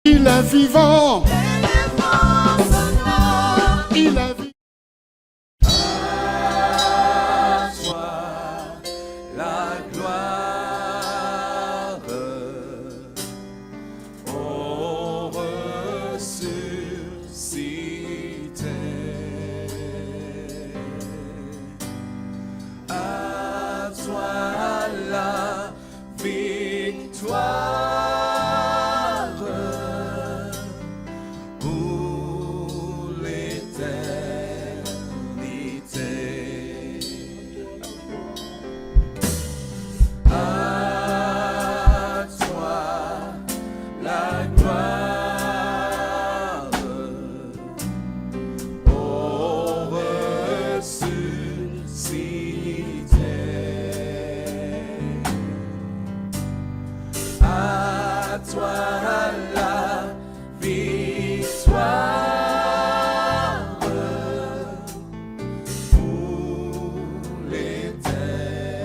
Il est vivant. Il est vivant. À toi la gloire, ô ressuscité. À toi la victoire. À toi la victoire pour l'éternité.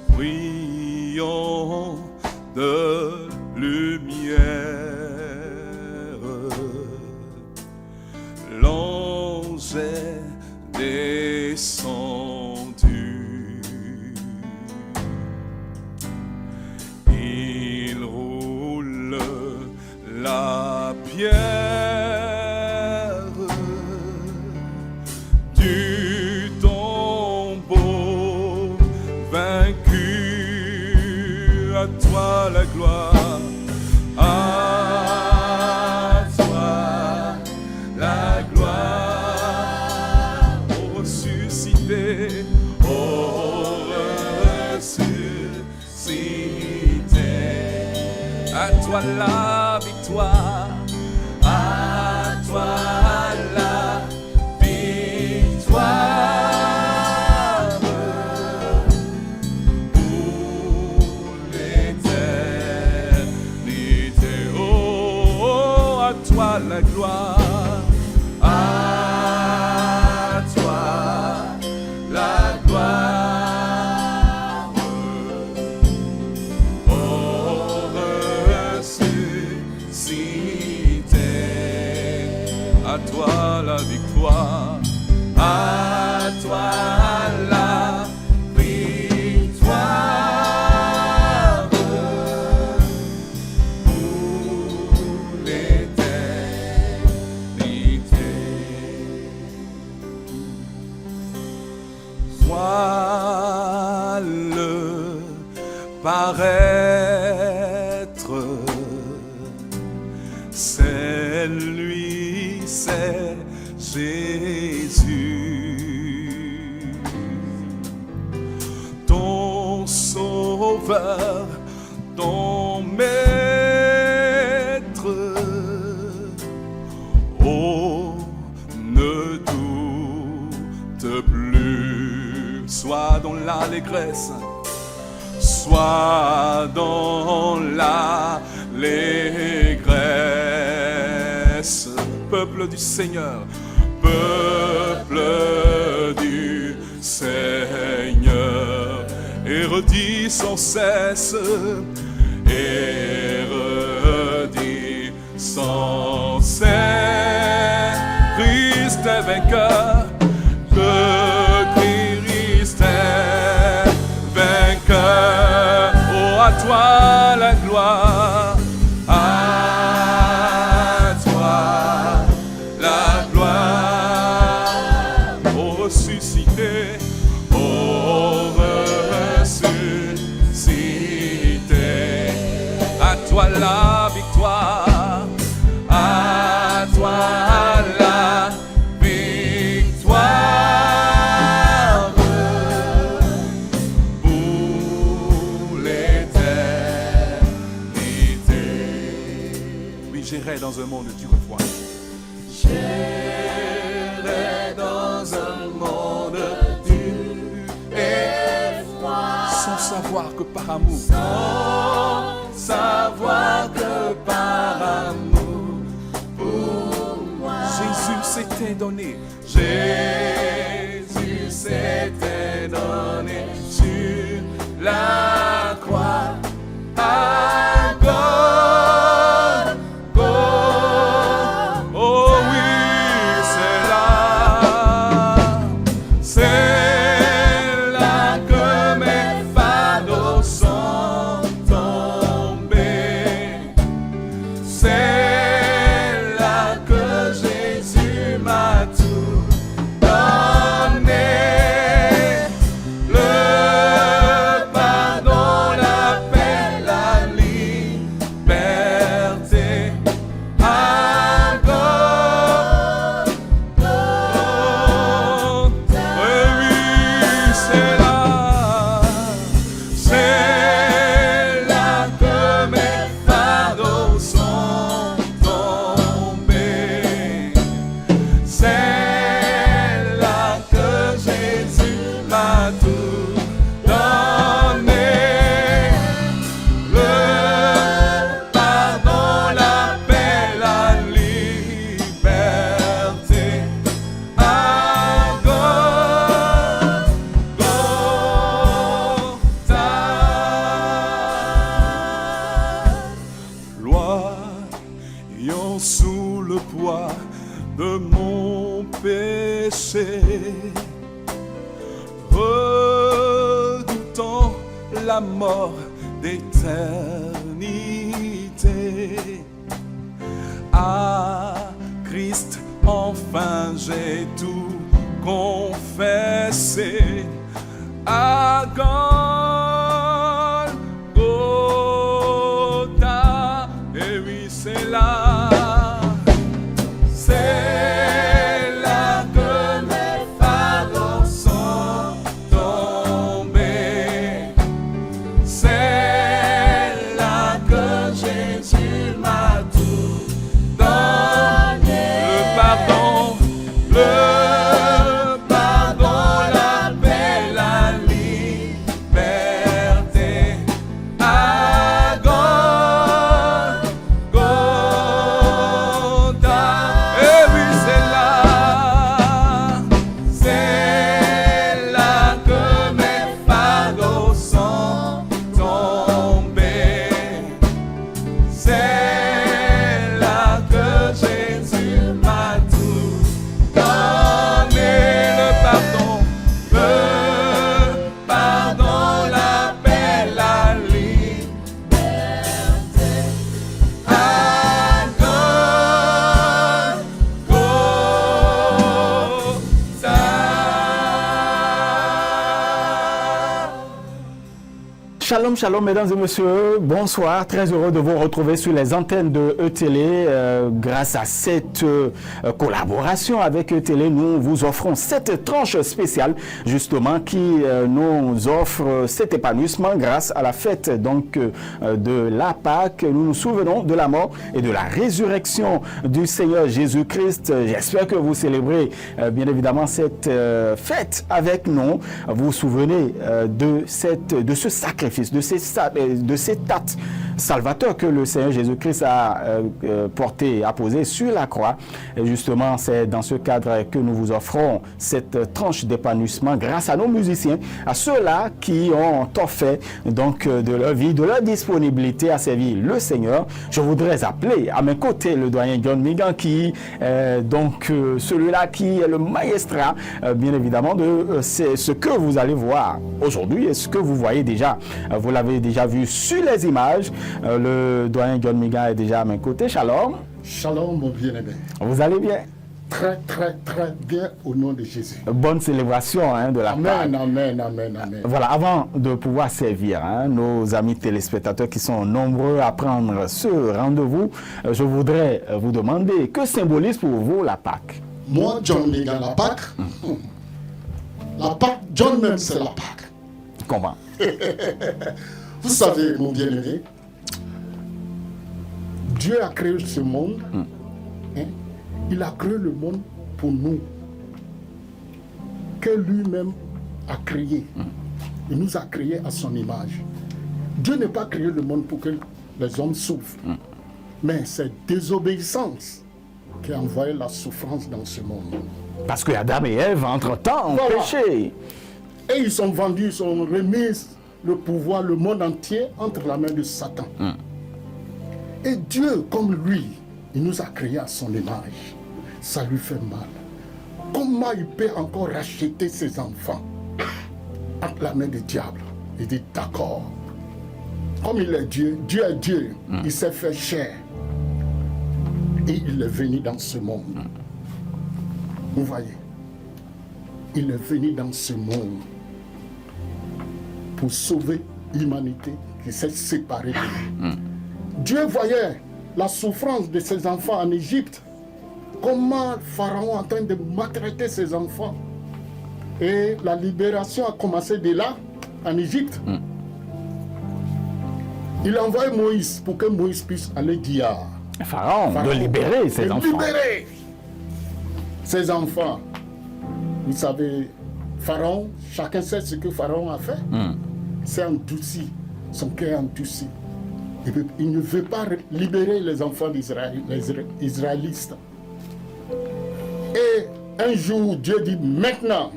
Brillons de lumière, l'ange est descendu. Il roule la pierre du tombeau vaincu. À toi la gloire, à toi la gloire, ô ressuscité, ô ressuscité. À toi la victoire, à toi la victoire pour l'éternité. Oh, à toi la gloire, à toi la gloire, ô ressuscité. À toi la victoire, à toi la victoire pour l'éternité. Vois-le paraître, c'est lui, c'est Jésus, ton sauveur, ton maître. Oh, ne doute plus, sois dans l'allégresse, sois dans l'allégresse. Peuple du Seigneur, peuple du Seigneur, et redis sans cesse, et redis sans cesse, Christ est vainqueur, que Christ est vainqueur. Oh, à toi la gloire, à toi la gloire, ô ressuscité, ô ressuscité. À toi la victoire, à toi la victoire pour l'éternité. Oui, j'irai dans un monde du refroid. J'irai dans un monde du effroi, sans savoir que par amour, sans savoir que par amour pour moi, Jésus s'était donné, Jésus s'était donné sur la péché, redoutant la mort d'éternité. À Christ, enfin j'ai tout confessé. À Golgotha, et oui c'est là. C'est là que mes fardeaux sont tombés. C'est là que Jésus m'a tout donné. Le pardon, la paix, la liberté. À Golgotha, et oui c'est là que mes fardeaux sont tombés. C'est là que Jésus m'a tout donné. Le pardon, la paix, la liberté. À Golgotha. Shalom, shalom, mesdames et messieurs, bonsoir, très heureux de vous retrouver sur les antennes de E-Télé. Grâce à cette collaboration avec E-Télé, nous vous offrons cette tranche spéciale justement qui nous offre cet épanouissement grâce à la fête donc de la Pâque. Nous nous souvenons de la mort et de la résurrection du Seigneur Jésus-Christ. J'espère que vous célébrez bien évidemment cette fête avec nous. Vous vous souvenez de ce sacrifice, de cet acte salvateur que le Seigneur Jésus-Christ a posé sur la croix. Et justement, c'est dans ce cadre que nous vous offrons cette tranche d'épanouissement grâce à nos musiciens, à ceux-là qui ont tout fait donc de leur vie, de leur disponibilité à servir le Seigneur. Je voudrais appeler à mes côtés le doyen John Migan qui donc celui-là qui est le maestrat bien évidemment de ce que vous allez voir aujourd'hui et ce que vous voyez déjà. Vous l'avez déjà vu sur les images. Le doyen John Migan est déjà à mes côtés. Shalom. Shalom, mon bien-aimé. Vous allez bien? Très, très, très bien au nom de Jésus. Bonne célébration de la Pâque. Amen, amen, amen. Voilà, avant de pouvoir servir nos amis téléspectateurs qui sont nombreux à prendre ce rendez-vous, je voudrais vous demander que symbolise pour vous la Pâque? Moi, John Migan, la Pâque, John même, c'est la Pâque. Comment? Vous savez, mon bien-aimé, Dieu a créé ce monde. Il a créé le monde pour nous, que lui-même a créé. Il nous a créés à son image. Dieu n'a pas créé le monde pour que les hommes souffrent, mais c'est désobéissance qui a envoyé la souffrance dans ce monde. Parce que Adam et Ève, entre-temps, ont péché. Et ils sont vendus, ils sont remis le pouvoir, le monde entier entre la main de Satan. Et Dieu, comme lui, il nous a créés à son image. Ça lui fait mal. Comment il peut encore racheter ses enfants entre la main du diable? Il dit d'accord. Comme il est Dieu, Dieu est Dieu. Il s'est fait chair. Et il est venu dans ce monde. Vous voyez? Il est venu dans ce monde pour sauver l'humanité qui s'est séparée de lui. Dieu voyait la souffrance de ses enfants en Égypte. Comment Pharaon est en train de maltraiter ses enfants. Et la libération a commencé de là, en Égypte. Il a envoyé Moïse pour que Moïse puisse aller dire Pharaon de libérer ses enfants. Libérer ses enfants. Vous savez, Pharaon, chacun sait ce que Pharaon a fait. C'est endurci, son cœur est endurci. Il ne veut pas libérer les enfants d'Israël, les Israélites. Et un jour, Dieu dit, maintenant,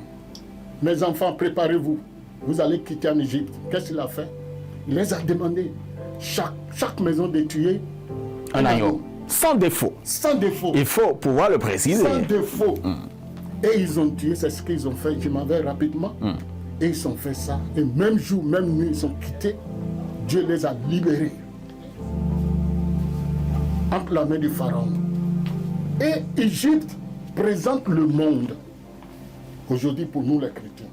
mes enfants, préparez-vous. Vous allez quitter en Égypte. Qu'est-ce qu'il a fait? Il les a demandé, chaque maison de tuer un agneau. Sans défaut. Sans défaut. Il faut pouvoir le préciser. Sans défaut. Et ils ont tué, c'est ce qu'ils ont fait. Je m'en vais rapidement. Et ils ont fait ça. Et même jour, même nuit, ils ont quitté. Dieu les a libérés entre la main du Pharaon. Et Égypte présente le monde aujourd'hui pour nous les chrétiens.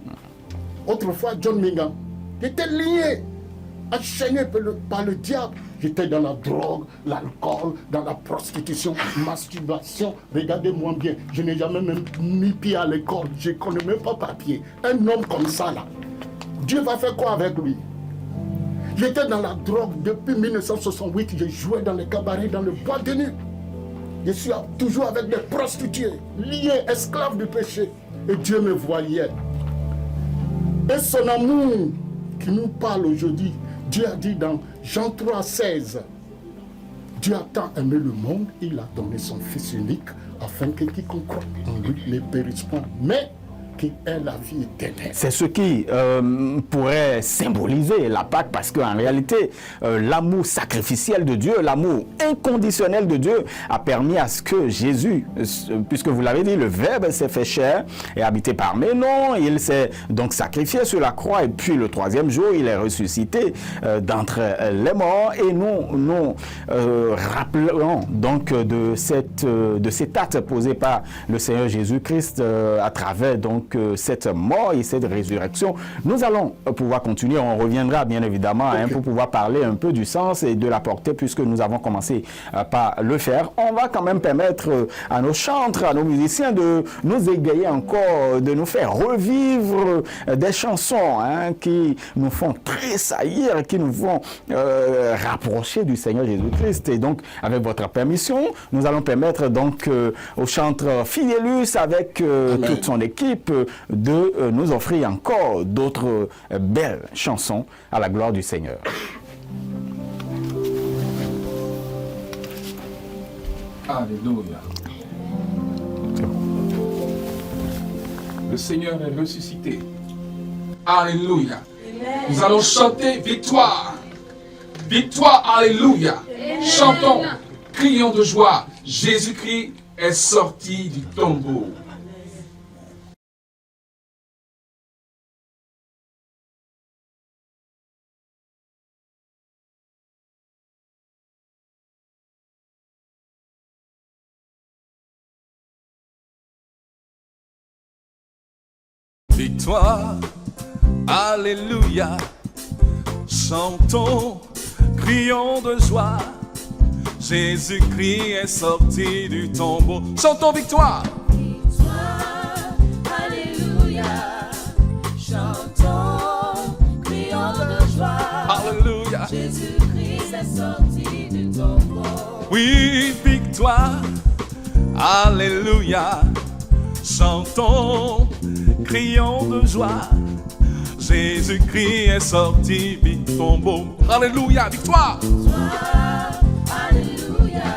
Autrefois, John Mingham était lié, enchaîné par le diable. J'étais dans la drogue, l'alcool, dans la prostitution, masturbation. Regardez-moi bien, je n'ai jamais même mis pied à l'école. Je ne connais même pas papier. Un homme comme ça, là, Dieu va faire quoi avec lui? J'étais dans la drogue depuis 1968. Je jouais dans les cabarets, dans le bois de nuit. Je suis toujours avec des prostituées, liées, esclaves du péché. Et Dieu me voyait. Et son amour qui nous parle aujourd'hui, Dieu a dit dans Jean 3, 16, Dieu a tant aimé le monde, il a donné son Fils unique, afin que quiconque croit en lui ne périsse pas, mais qui est la vie éternelle. C'est ce qui pourrait symboliser la Pâque, parce qu'en réalité, l'amour sacrificiel de Dieu, l'amour inconditionnel de Dieu a permis à ce que Jésus, puisque vous l'avez dit, le Verbe s'est fait chair et habité parmi nous, il s'est donc sacrifié sur la croix, et puis le troisième jour, il est ressuscité d'entre les morts, et nous rappelons donc de cet acte posé par le Seigneur Jésus-Christ à travers donc cette mort et cette résurrection. Nous allons pouvoir continuer, on reviendra bien évidemment pour pouvoir parler un peu du sens et de la portée, puisque nous avons commencé par le faire. On va quand même permettre à nos chantres, à nos musiciens de nous égayer encore, de nous faire revivre des chansons qui nous font tressaillir, qui nous font rapprocher du Seigneur Jésus-Christ. Et donc, avec votre permission, nous allons permettre donc au chantre Fidélus avec toute son équipe de nous offrir encore d'autres belles chansons à la gloire du Seigneur. Alléluia. Le Seigneur est ressuscité. Alléluia. Nous allons chanter victoire. Victoire, alléluia. Chantons, crions de joie. Jésus-Christ est sorti du tombeau. Victoire, alléluia, chantons, crions de joie, Jésus-Christ est sorti du tombeau. Chantons victoire. Victoire, alléluia, chantons, crions de joie, Alléluia. Jésus-Christ est sorti du tombeau. Oui, victoire, alléluia, chantons, crions de joie, Jésus-Christ est sorti du tombeau. Alléluia, victoire. Victoire, alléluia,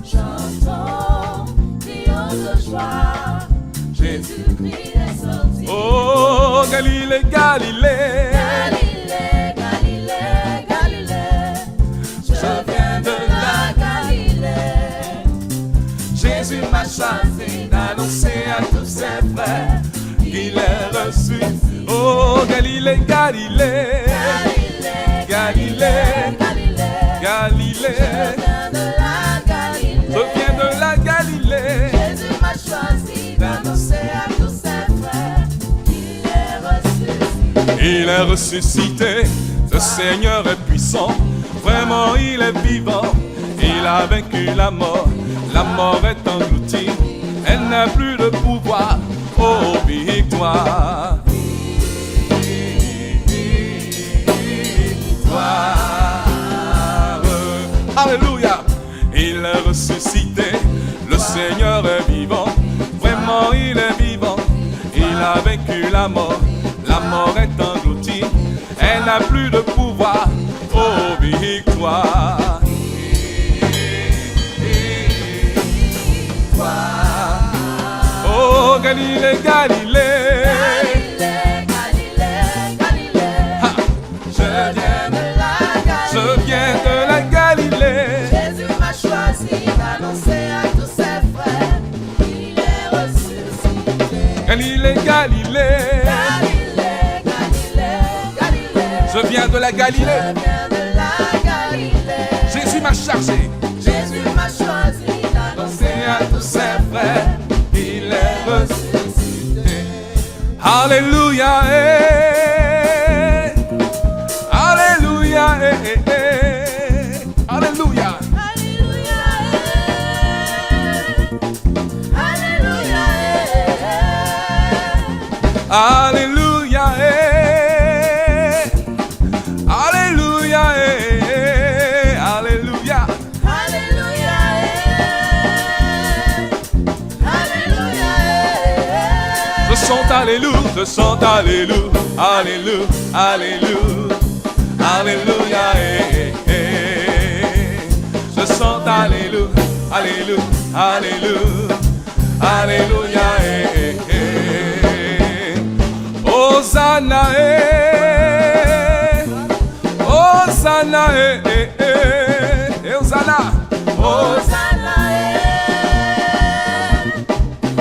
chantons, crions de joie, Jésus-Christ est sorti. Oh, Galilée, Galilée, Galilée, Galilée, Galilée, je viens de la Galilée. Jésus m'a choisi d'annoncer à tous ses frères qu'il est reçu. Oh, Galilée, Galilée, Galilée, Galilée, Galilée, Galilée, je viens de la Galilée. je viens de la Galilée. Jésus m'a choisi d'annoncer à tous ses frères qu'il est ressuscité. Il est ressuscité, le Seigneur est puissant, vraiment il est vivant, il a vaincu la mort est engloutie, elle n'a plus de pouvoir, oh victoire. Victoire. Alléluia, il est ressuscité, le Seigneur est vivant, vraiment il est vivant, il a vaincu la mort est engloutie, elle n'a plus de pouvoir, oh victoire. Oh Galilée, Galilée, Galilée, Galilée, Galilée, ha, je viens de la Galilée. Jésus m'a choisi d'annoncer à tous ses frères qu'il est ressuscité. viens de la Galilée. Je viens de la Galilée. Jésus m'a chargé. Jésus m'a choisi d'annoncer à tous ses frères. Il est Ressuscité. Alléluia, Alléluia, Alléluia. Alléluia. Alléluia. Alléluia, Alléluia, Alléluia. Alléluia. Alléluia. Je chante Alléluia, je chante Alléluia, Alléluia, Alléluia, Alléluia, je chante Alléluia, Alléluia, Alléluia, Alléluia, Hosanna, Hosanna, Hosanna, Hosanna. Hosanna.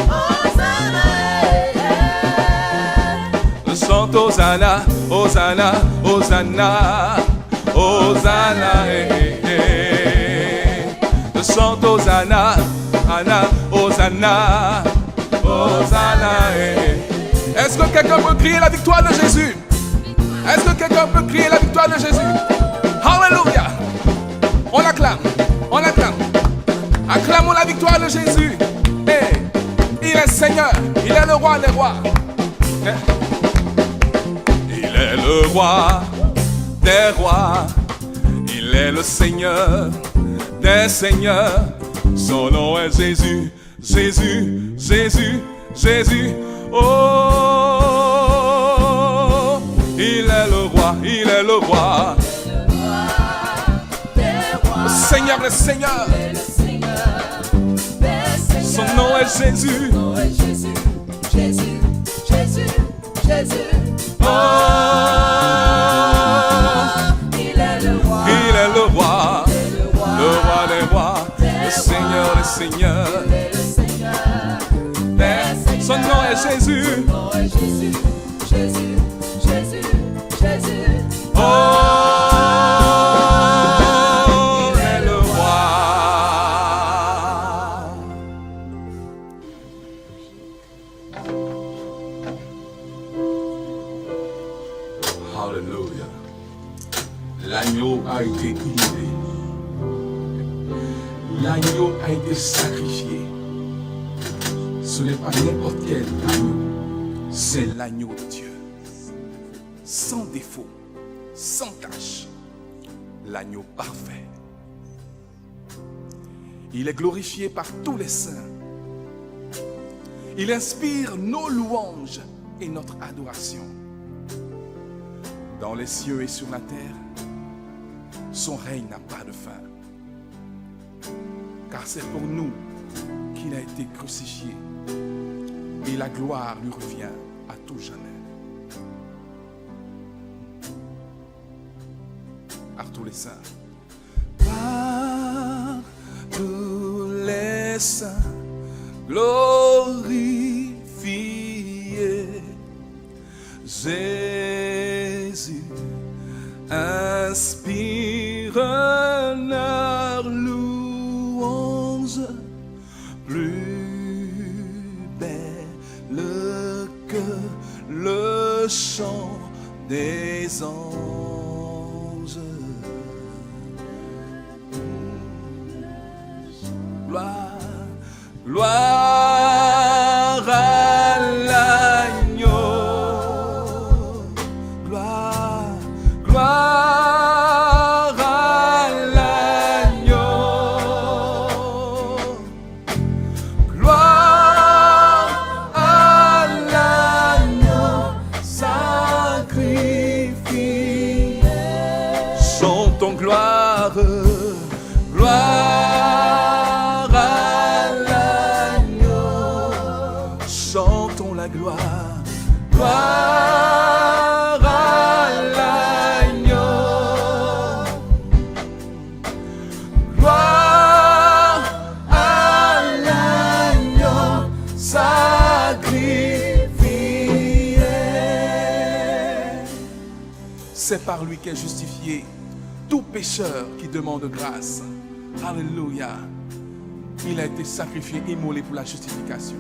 Hosanna. Je chante Hosanna, Hosanna, Hosanna, Hosanna, Je chante Hosanna, Hosanna, Hosanna, Hosanna, Est-ce que quelqu'un peut crier la victoire de Jésus? Est-ce que quelqu'un peut crier la victoire de Jésus? Alléluia! On acclame, on acclame. Acclamons la victoire de Jésus. Il est Seigneur, il est le roi des rois. Il est le roi des rois. Il est le Seigneur des seigneurs. Son nom est Jésus, Jésus, Jésus, Jésus. Oh, il est le roi, il est le roi. Le Seigneur des seigneurs. Son nom est Jésus. Jésus, Jésus, Jésus, Jésus. Oh, Il est le roi. il est le roi, Le roi. le roi des rois, le Seigneur des seigneurs. Il est le Seigneur. Son nom est Jésus. Son nom est Jésus, Jésus, Jésus, Jésus. Oh, il est le roi. Alléluia. L'agneau a été immolé. L'agneau a été sacrifié. Ce n'est pas n'importe quel agneau. C'est l'agneau de Dieu. Sans défaut, sans tache. L'agneau parfait. Il est glorifié par tous les saints. Il inspire nos louanges et notre adoration. Dans les cieux et sur la terre, son règne n'a pas de fin. Car c'est pour nous qu'il a été crucifié. Et la gloire lui revient à tout jamais. Par tous les saints. Par tous les saints, glorifiés. Jésus inspire leur louange plus belle que le chant des anges. Gloire, gloire à l'agneau. Gloire, gloire à l'agneau. Gloire à l'agneau sacrifié. Chantons gloire, gloire à l'agneau. Chantons la gloire, gloire à l'agneau. Gloire à l'agneau sacrifié. C'est par par lui qu'est justifié tout pécheur qui demande grâce. Alléluia. Il a été sacrifié, immolé pour la justification.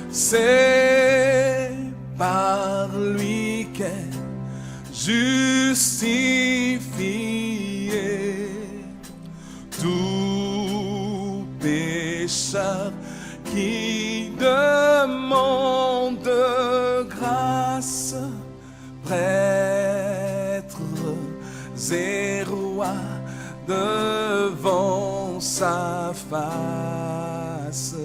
C'est par lui qu'est justifié tout pécheur qui demande grâce, prêtres et rois devant sa face.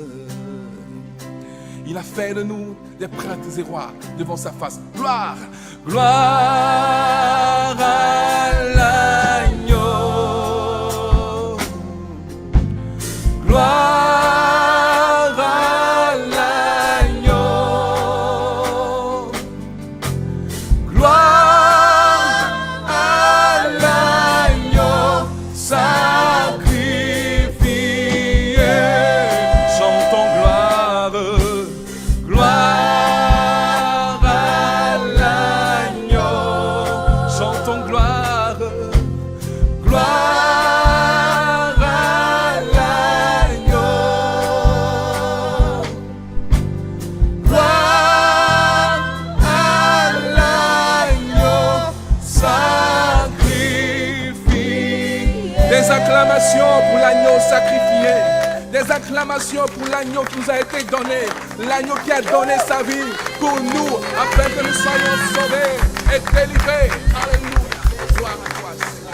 Il a fait de nous des prêtres et rois devant sa face. Gloire, gloire à l'agneau. Gloire à l'agneau. Gloire à l'agneau sacrifié. Chantons gloire. Gloire à l'agneau, chantons gloire, gloire à l'agneau, gloire à l'agneau sacrifié. Des acclamations pour l'agneau sacrifié. Des acclamations pour l'agneau qui nous a été donné, l'agneau qui a donné sa vie pour nous, afin que nous soyons sauvés et délivrés. Alléluia. Gloire à toi, Seigneur.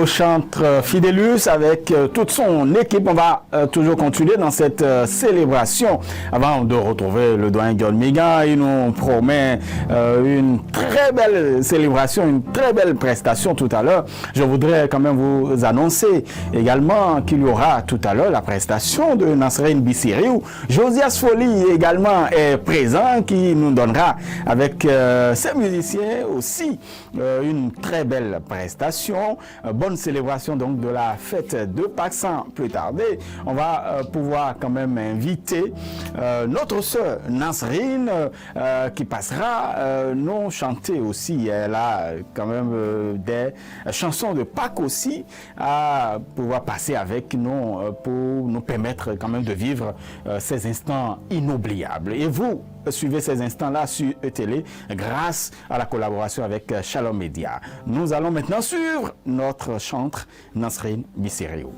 Au chantre Fidélus avec toute son équipe. On va toujours continuer dans cette célébration. Avant de retrouver le doyen John Migan, il nous promet une très belle célébration, une très belle prestation tout à l'heure. Je voudrais quand même vous annoncer également qu'il y aura tout à l'heure la prestation de Nasrin Bissiriou. Josias Folly également est présent, qui nous donnera avec ses musiciens aussi une très belle prestation. Bonne célébration donc de la fête de Pâques. Sans plus tarder, on va pouvoir quand même inviter notre sœur Nasrin qui passera nous chanter aussi. Elle a quand même des chansons de Pâques aussi à pouvoir passer avec nous pour nous permettre quand même de vivre ces instants inoubliables. Et vous suivez ces instants-là sur ETélé grâce à la collaboration avec Shalom Media. Nous allons maintenant suivre notre chantre Nasrin Bissiriou.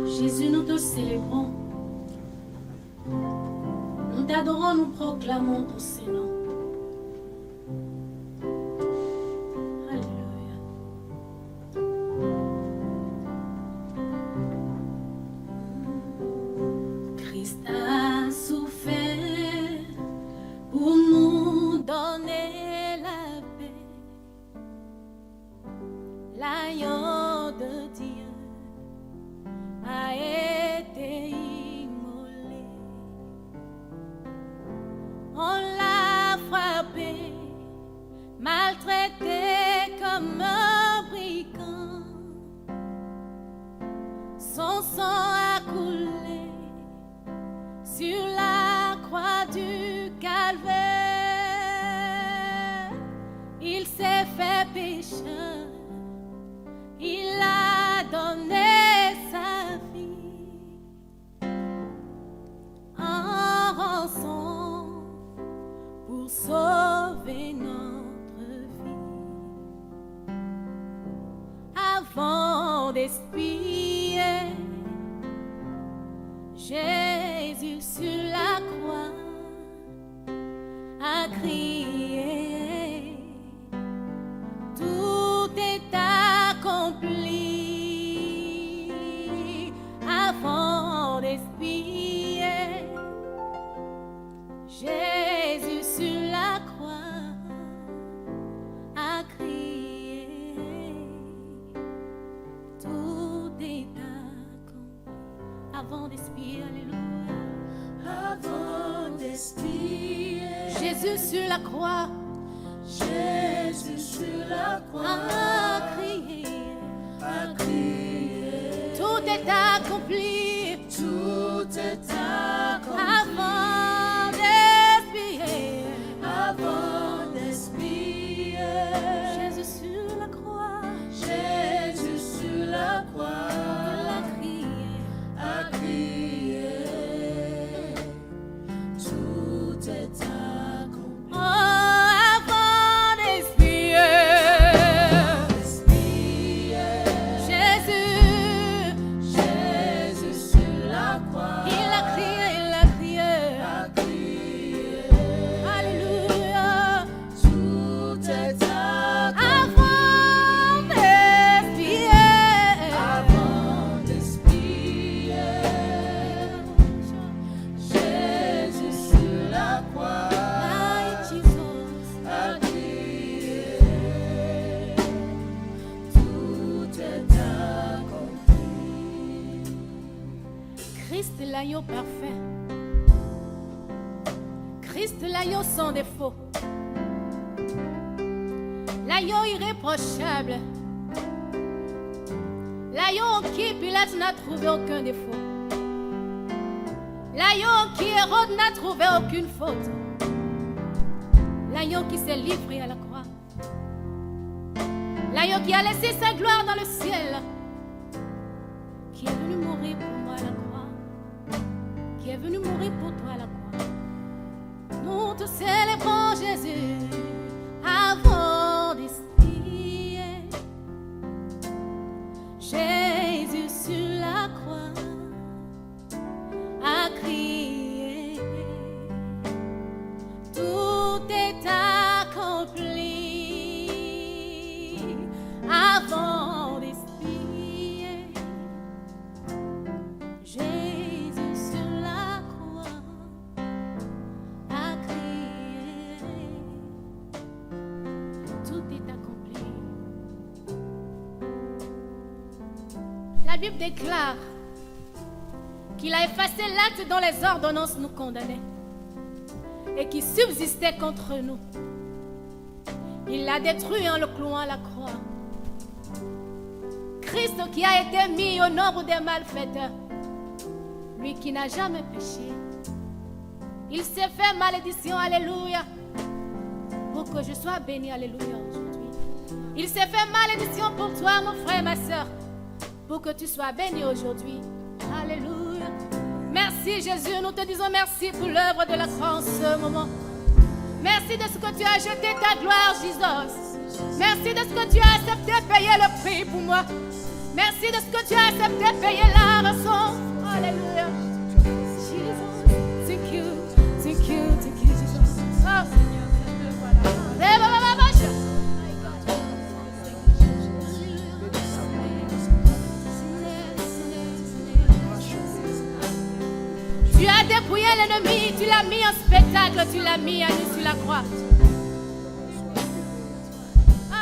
Jésus, nous te célébrons. Nous t'adorons, nous proclamons ton Saint-Nom. Alléluia. Christ a souffert pour nous donner la paix. L'agneau de Dieu a été immolé. On l'a frappé, maltraité comme un brigand. Son sang a coulé sur la croix du calvaire. Il s'est fait pécheur, il a donné sa vie en rançon pour sauver notre vie. Avant d'expier, Jésus sur la croix a crié: tout est accompli. Avant d'expier, Jésus sur la croix a crié: tout est accompli. Avant d'expier, alléluia. Avant d'expier, Jésus sur la croix, Jésus sur la croix a crié, tout est Christ l'agneau parfait, Christ l'agneau sans défaut, l'agneau irréprochable, l'agneau en qui Pilate n'a trouvé aucun défaut, l'agneau en qui Hérode n'a trouvé aucune faute, l'agneau qui s'est livré à la croix, l'agneau qui a laissé sa gloire dans le ciel, qui est venu mourir pour moi à la croix, qui est venu mourir pour toi à la croix. Nous te célébrons Jésus avant d'espérer. Jésus sur la croix a crié, tout est accompli. Avant d'espérer, Jésus sur la croix a crié, tout est accompli. La Bible déclare qu'il a effacé l'acte dont les ordonnances nous condamnaient et qui subsistait contre nous. Il l'a détruit en le clouant à la croix. Christ qui a été mis au nombre des malfaiteurs, lui qui n'a jamais péché, il s'est fait malédiction, alléluia, pour que je sois béni, alléluia, aujourd'hui. Il s'est fait malédiction pour toi, mon frère, ma soeur, pour que tu sois béni aujourd'hui, alléluia. Merci Jésus, nous te disons merci pour l'œuvre de la croix en ce moment. Merci de ce que tu as jeté ta gloire, Jésus. Merci de ce que tu as accepté de payer le prix pour moi. Merci de ce que tu as accepté de payer la rançon. Alléluia. Jesus, thank you, thank you, thank you, Jesus. Oh. Tu as dépouillé l'ennemi, tu l'as mis en spectacle, tu l'as mis à nu sur la croix.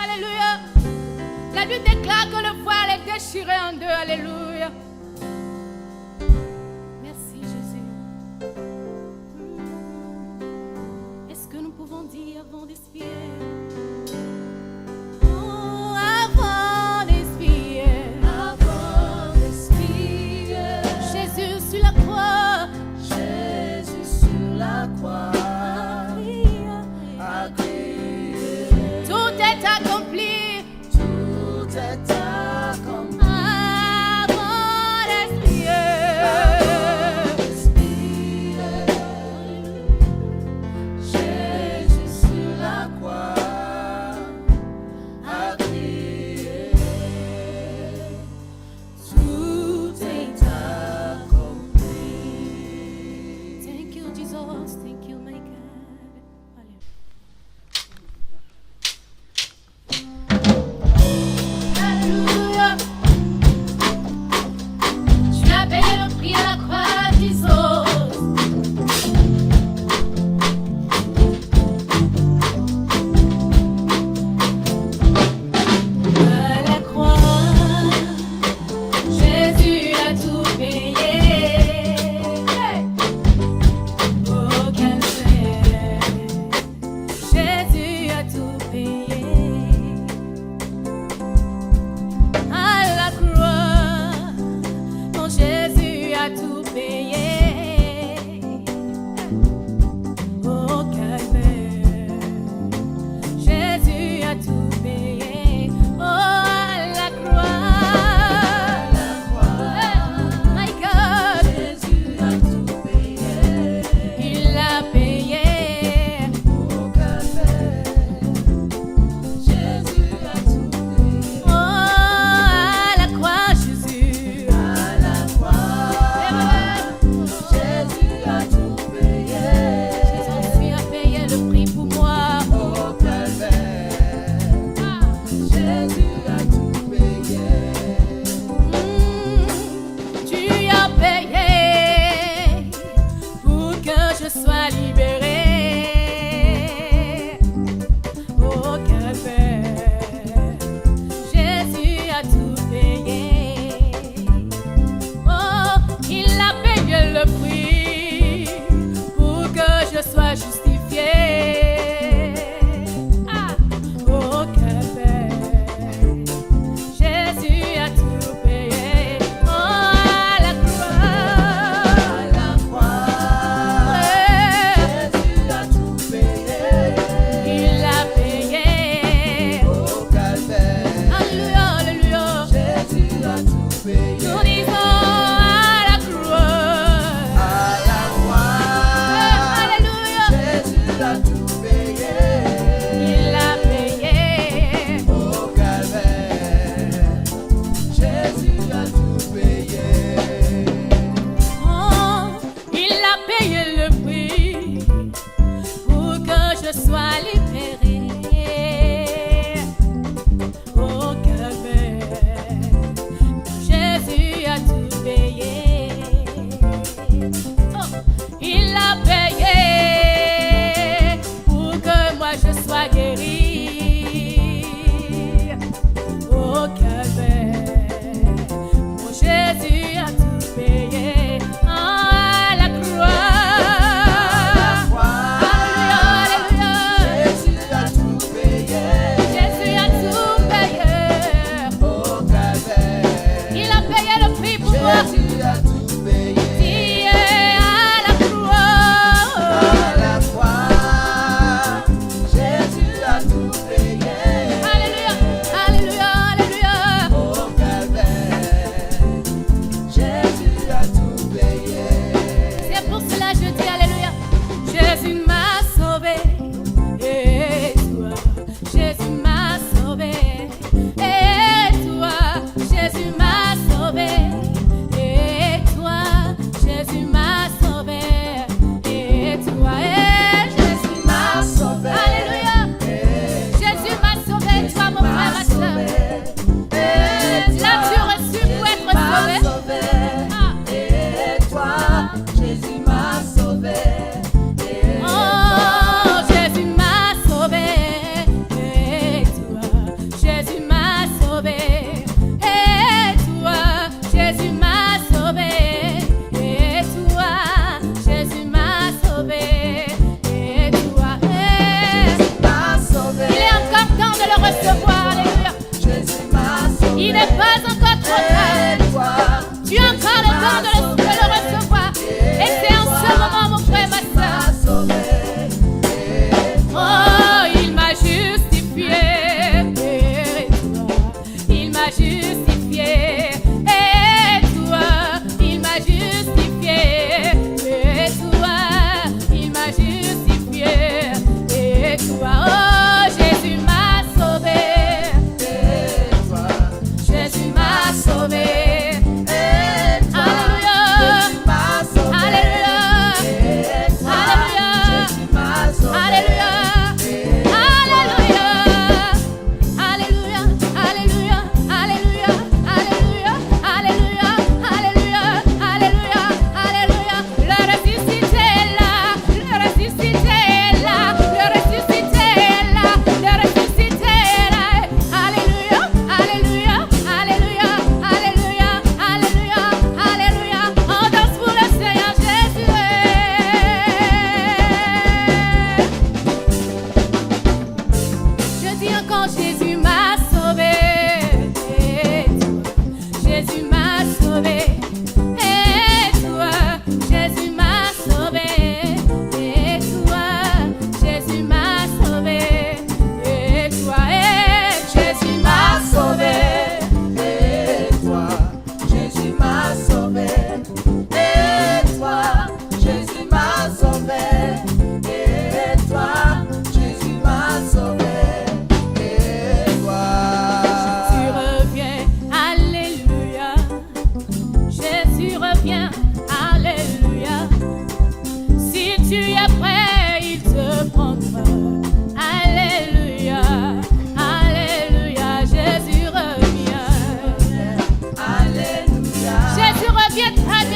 Alléluia. La Bible déclare que le voile est déchiré en deux. Alléluia. Merci Jésus. Est-ce que nous pouvons dire avant d'expirer? Oh, avant d'expirer. Avant d'expirer. Jésus sur la croix. Jésus sur la croix. A crié. Tout est accompli.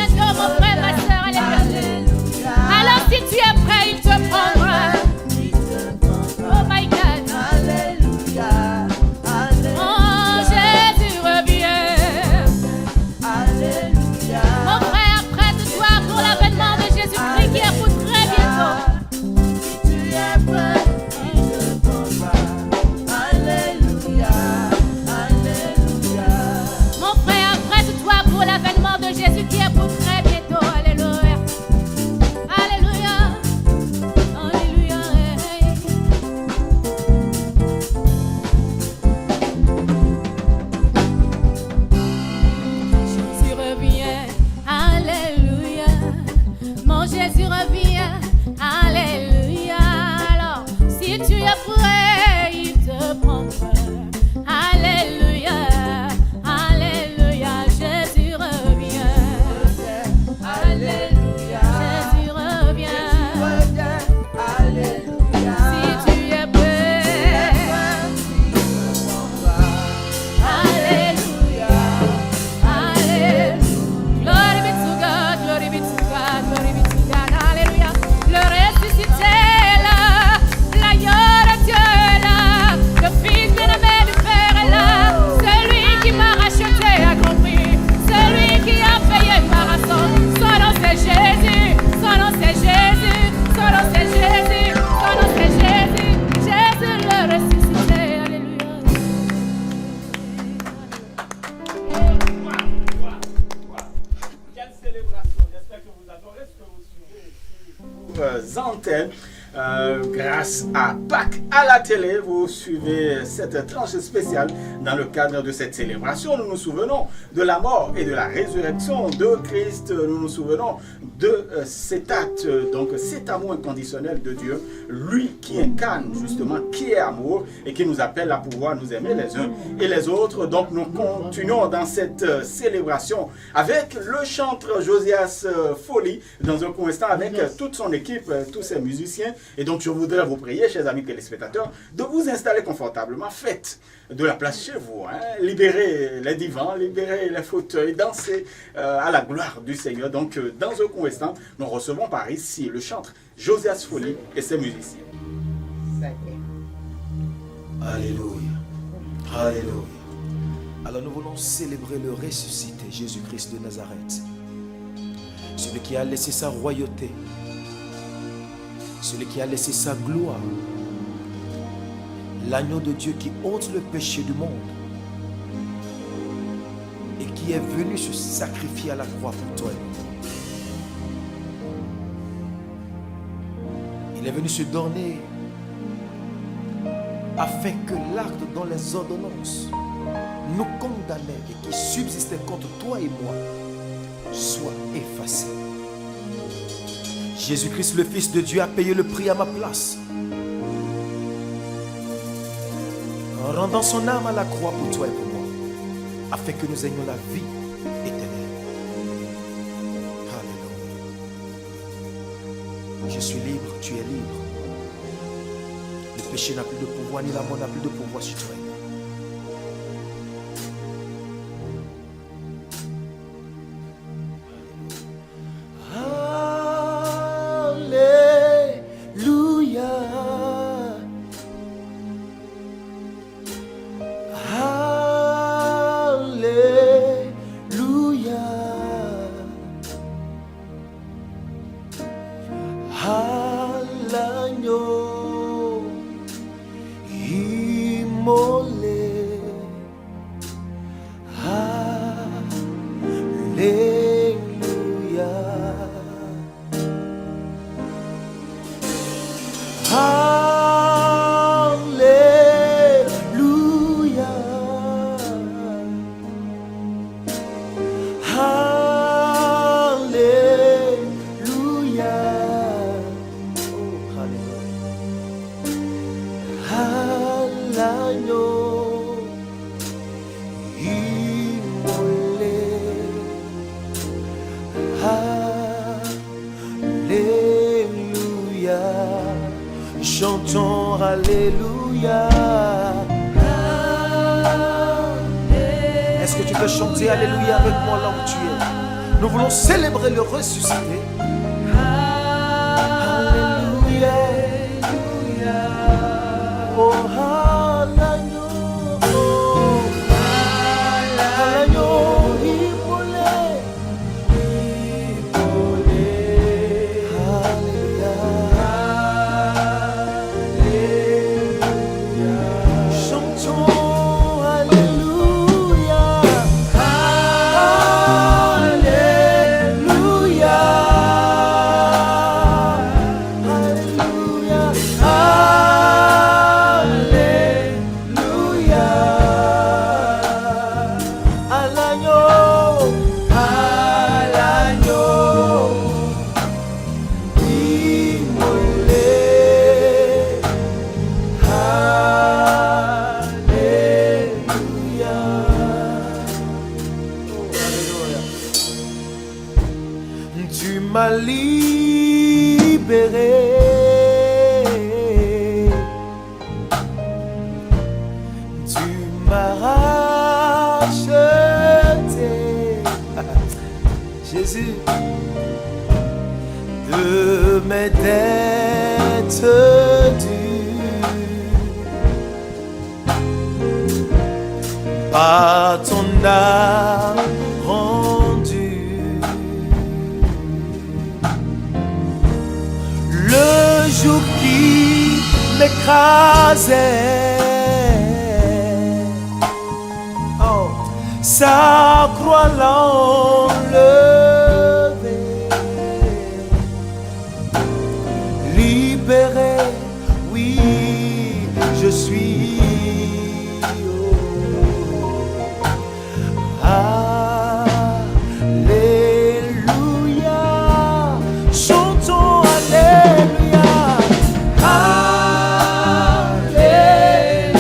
bientôt, mon frère, ma soeur, alléluia. Alors si tu es prêt, il te prendra. Oh my God. Alléluia. Oh, Jésus revient. Alléluia. Mon frère, prête-toi pour l'avènement de Jésus-Christ qui est pour très bientôt. Tu es prêt, il te prendra. Alléluia. Alléluia. Mon frère, prête-toi pour l'avènement de Jésus qui est pour très bientôt. Alléluia. Alléluia. Alléluia. Jésus revient. Alléluia. Mon Jésus revient. Alléluia. Alors, si tu es prêt, il te prendra. Alléluia. Alléluia. Jésus revient. Alléluia. Jésus revient. Alléluia. Si tu es prêt. Alléluia. Alléluia. Glory be to God. Glory be to God. Glory be to God. Alléluia. Le ressuscité est là. L'agneau de Dieu est là. Le fils bien-aimé du Père est là. Celui qui m'a racheté a compris. Celui qui a payé ma rançon. Son nom c'est Jésus. Son nom c'est Jésus. Son nom c'est Jésus. Son nom c'est Jésus. Jésus le ressuscité. Alléluia. Quelle célébration! J'espère que vous adorez ce que vous suivez sur antennes. Grâce à Pâques à la télé, vous suivez cette tranche spéciale. Dans le cadre de cette célébration, nous nous souvenons de la mort et de la résurrection de Christ. Nous nous souvenons de cet acte, donc cet amour inconditionnel de Dieu, lui qui incarne justement, qui est amour et qui nous appelle à pouvoir nous aimer les uns et les autres. Donc nous continuons dans cette célébration avec le chanteur Josias Foley dans un court instant avec toute son équipe, tous ses musiciens. Et donc je voudrais vous prier, chers amis téléspectateurs, de vous installer confortablement. Faites de la place chez vous, hein. Libérez les divans, libérez les fauteuils, dansez à la gloire du Seigneur. Donc dans un court instant, nous recevons par ici le chanteur Josias Foley et ses musiciens. Alléluia. Alléluia. Alors nous voulons célébrer le ressuscité Jésus-Christ de Nazareth. Celui qui a laissé sa royauté. Celui qui a laissé sa gloire. L'agneau de Dieu qui ôte le péché du monde. Et qui est venu se sacrifier à la croix pour toi et pour moi. Il est venu se donner afin que l'acte dont les ordonnances nous condamnaient et qui subsistait contre toi et moi soit effacé. Jésus-Christ, le Fils de Dieu, a payé le prix à ma place, en rendant son âme à la croix pour toi et pour moi, afin que nous ayons la vie éternelle. Alléluia. Je suis libre, tu es libre. Le péché n'a plus de pouvoir, ni la mort n'a plus de pouvoir sur toi. Chantons Alléluia. Est-ce que tu peux chanter Alléluia avec moi là où tu es? Nous voulons célébrer le ressuscité. Alléluia. Oh, alléluia. Oh, alléluia. Tu m'as libéré. Tu m'as racheté, Jésus, de mes dettes dues par ton âme rendue. Le jour qui m'écrasait, oh, sa croix l'a enlevé, libéré, oui, je suis. Oh. Alléluia, chantons Alléluia.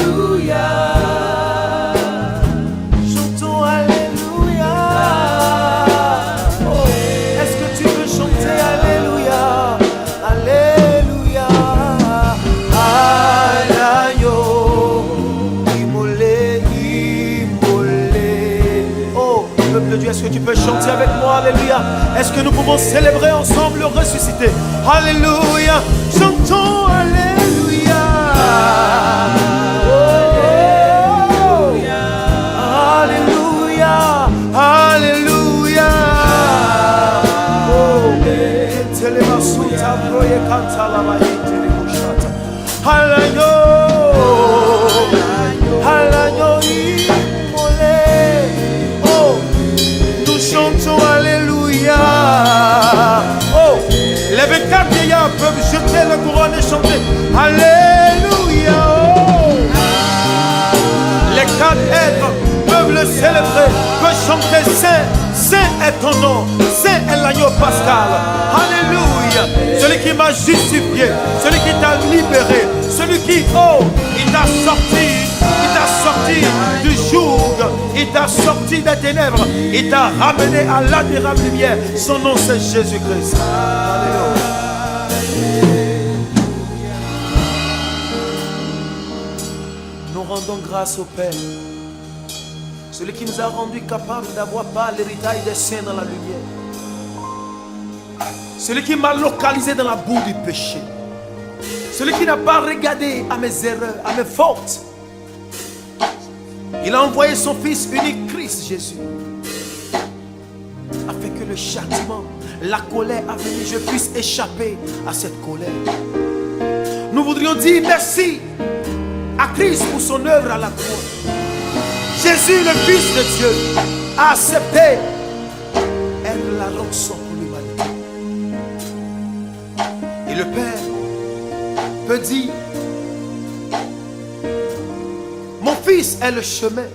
Alléluia, chantons Alléluia. Oh, est-ce que tu veux chanter Alléluia? Alléluia. Alléluia, immolé, immolé. Oh, peuple de Dieu, est-ce que tu peux chanter avec moi? Alléluia. Est-ce que nous pouvons célébrer ensemble le ressuscité? Alléluia, chantons Alléluia. Alléluia, Alléluia. Oh, telemasuta proye kanta la mahite le kushata. Alléluia, Alléluia, immolé. Oh, nous chantons Alléluia. Oh, les 24 vieillards peuvent jeter la couronne et chanter Alléluia. Oh, les 4 êtres peuvent le célébrer, peuvent chanter Saint, Saint est ton nom, Saint est l'agneau pascal. Alléluia. Celui qui m'a justifié, celui qui t'a libéré, celui qui, oh, il t'a sorti du joug, il t'a sorti des ténèbres, il t'a ramené à l'admirable lumière. Son nom c'est Jésus-Christ. Alléluia. Nous rendons grâce au Père, celui qui nous a rendus capables d'avoir pas l'héritage des saints dans la lumière, celui qui m'a localisé dans la boue du péché, celui qui n'a pas regardé à mes erreurs, à mes fautes. Il a envoyé son Fils unique, Christ Jésus, afin que le châtiment, la colère à venir, je puisse échapper à cette colère. Nous voudrions dire merci à Christ pour son œuvre à la croix. Jésus, le Fils de Dieu, a accepté être la rançon pour l'humanité. Et le Père peut dire: mon Fils est le chemin,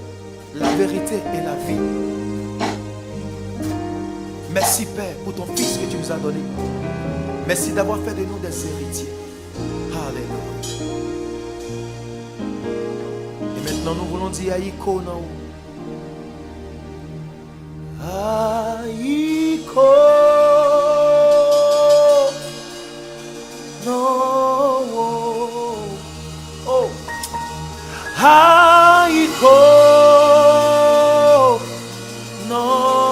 la vérité et la vie. Merci Père pour ton Fils que tu nous as donné. Merci d'avoir fait de nous des héritiers. Alléluia. Et maintenant nous voulons dire Aïko Naou. Aïko Naou. Oh. Aïko Naou.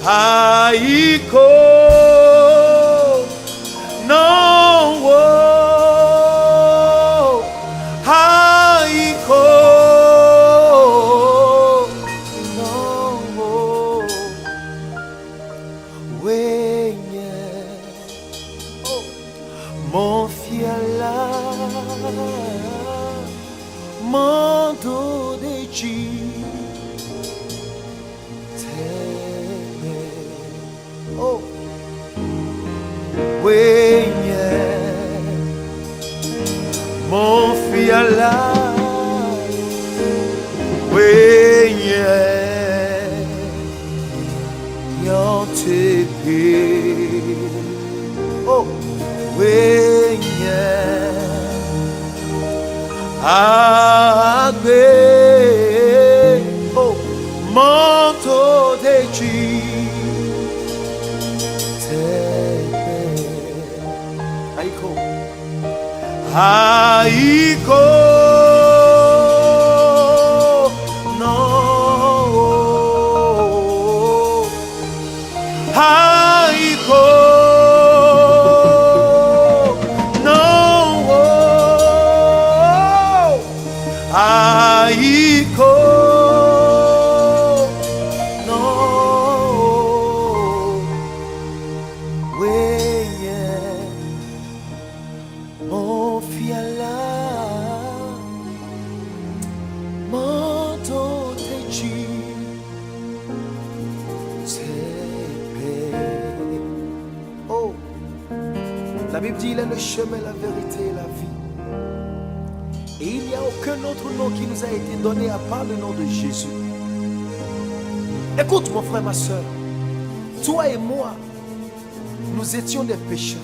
Aiko, non, oh, Aiko, non, oh, wenye, oh, mon fiala, mon dodeji. Oh, wenye mon fiala, wenye yantebe. Oh, wenye agbe. Oh, manto de Dieu. Aiko, no, Aiko, no, Aiko, no, mon fiala, manto de Dieu, oh, la Bible dit il est le chemin, la vérité et la vie. Et il n'y a aucun autre nom qui nous a été donné à part le nom de Jésus. Écoute mon frère, ma soeur, toi et moi, nous étions des pécheurs,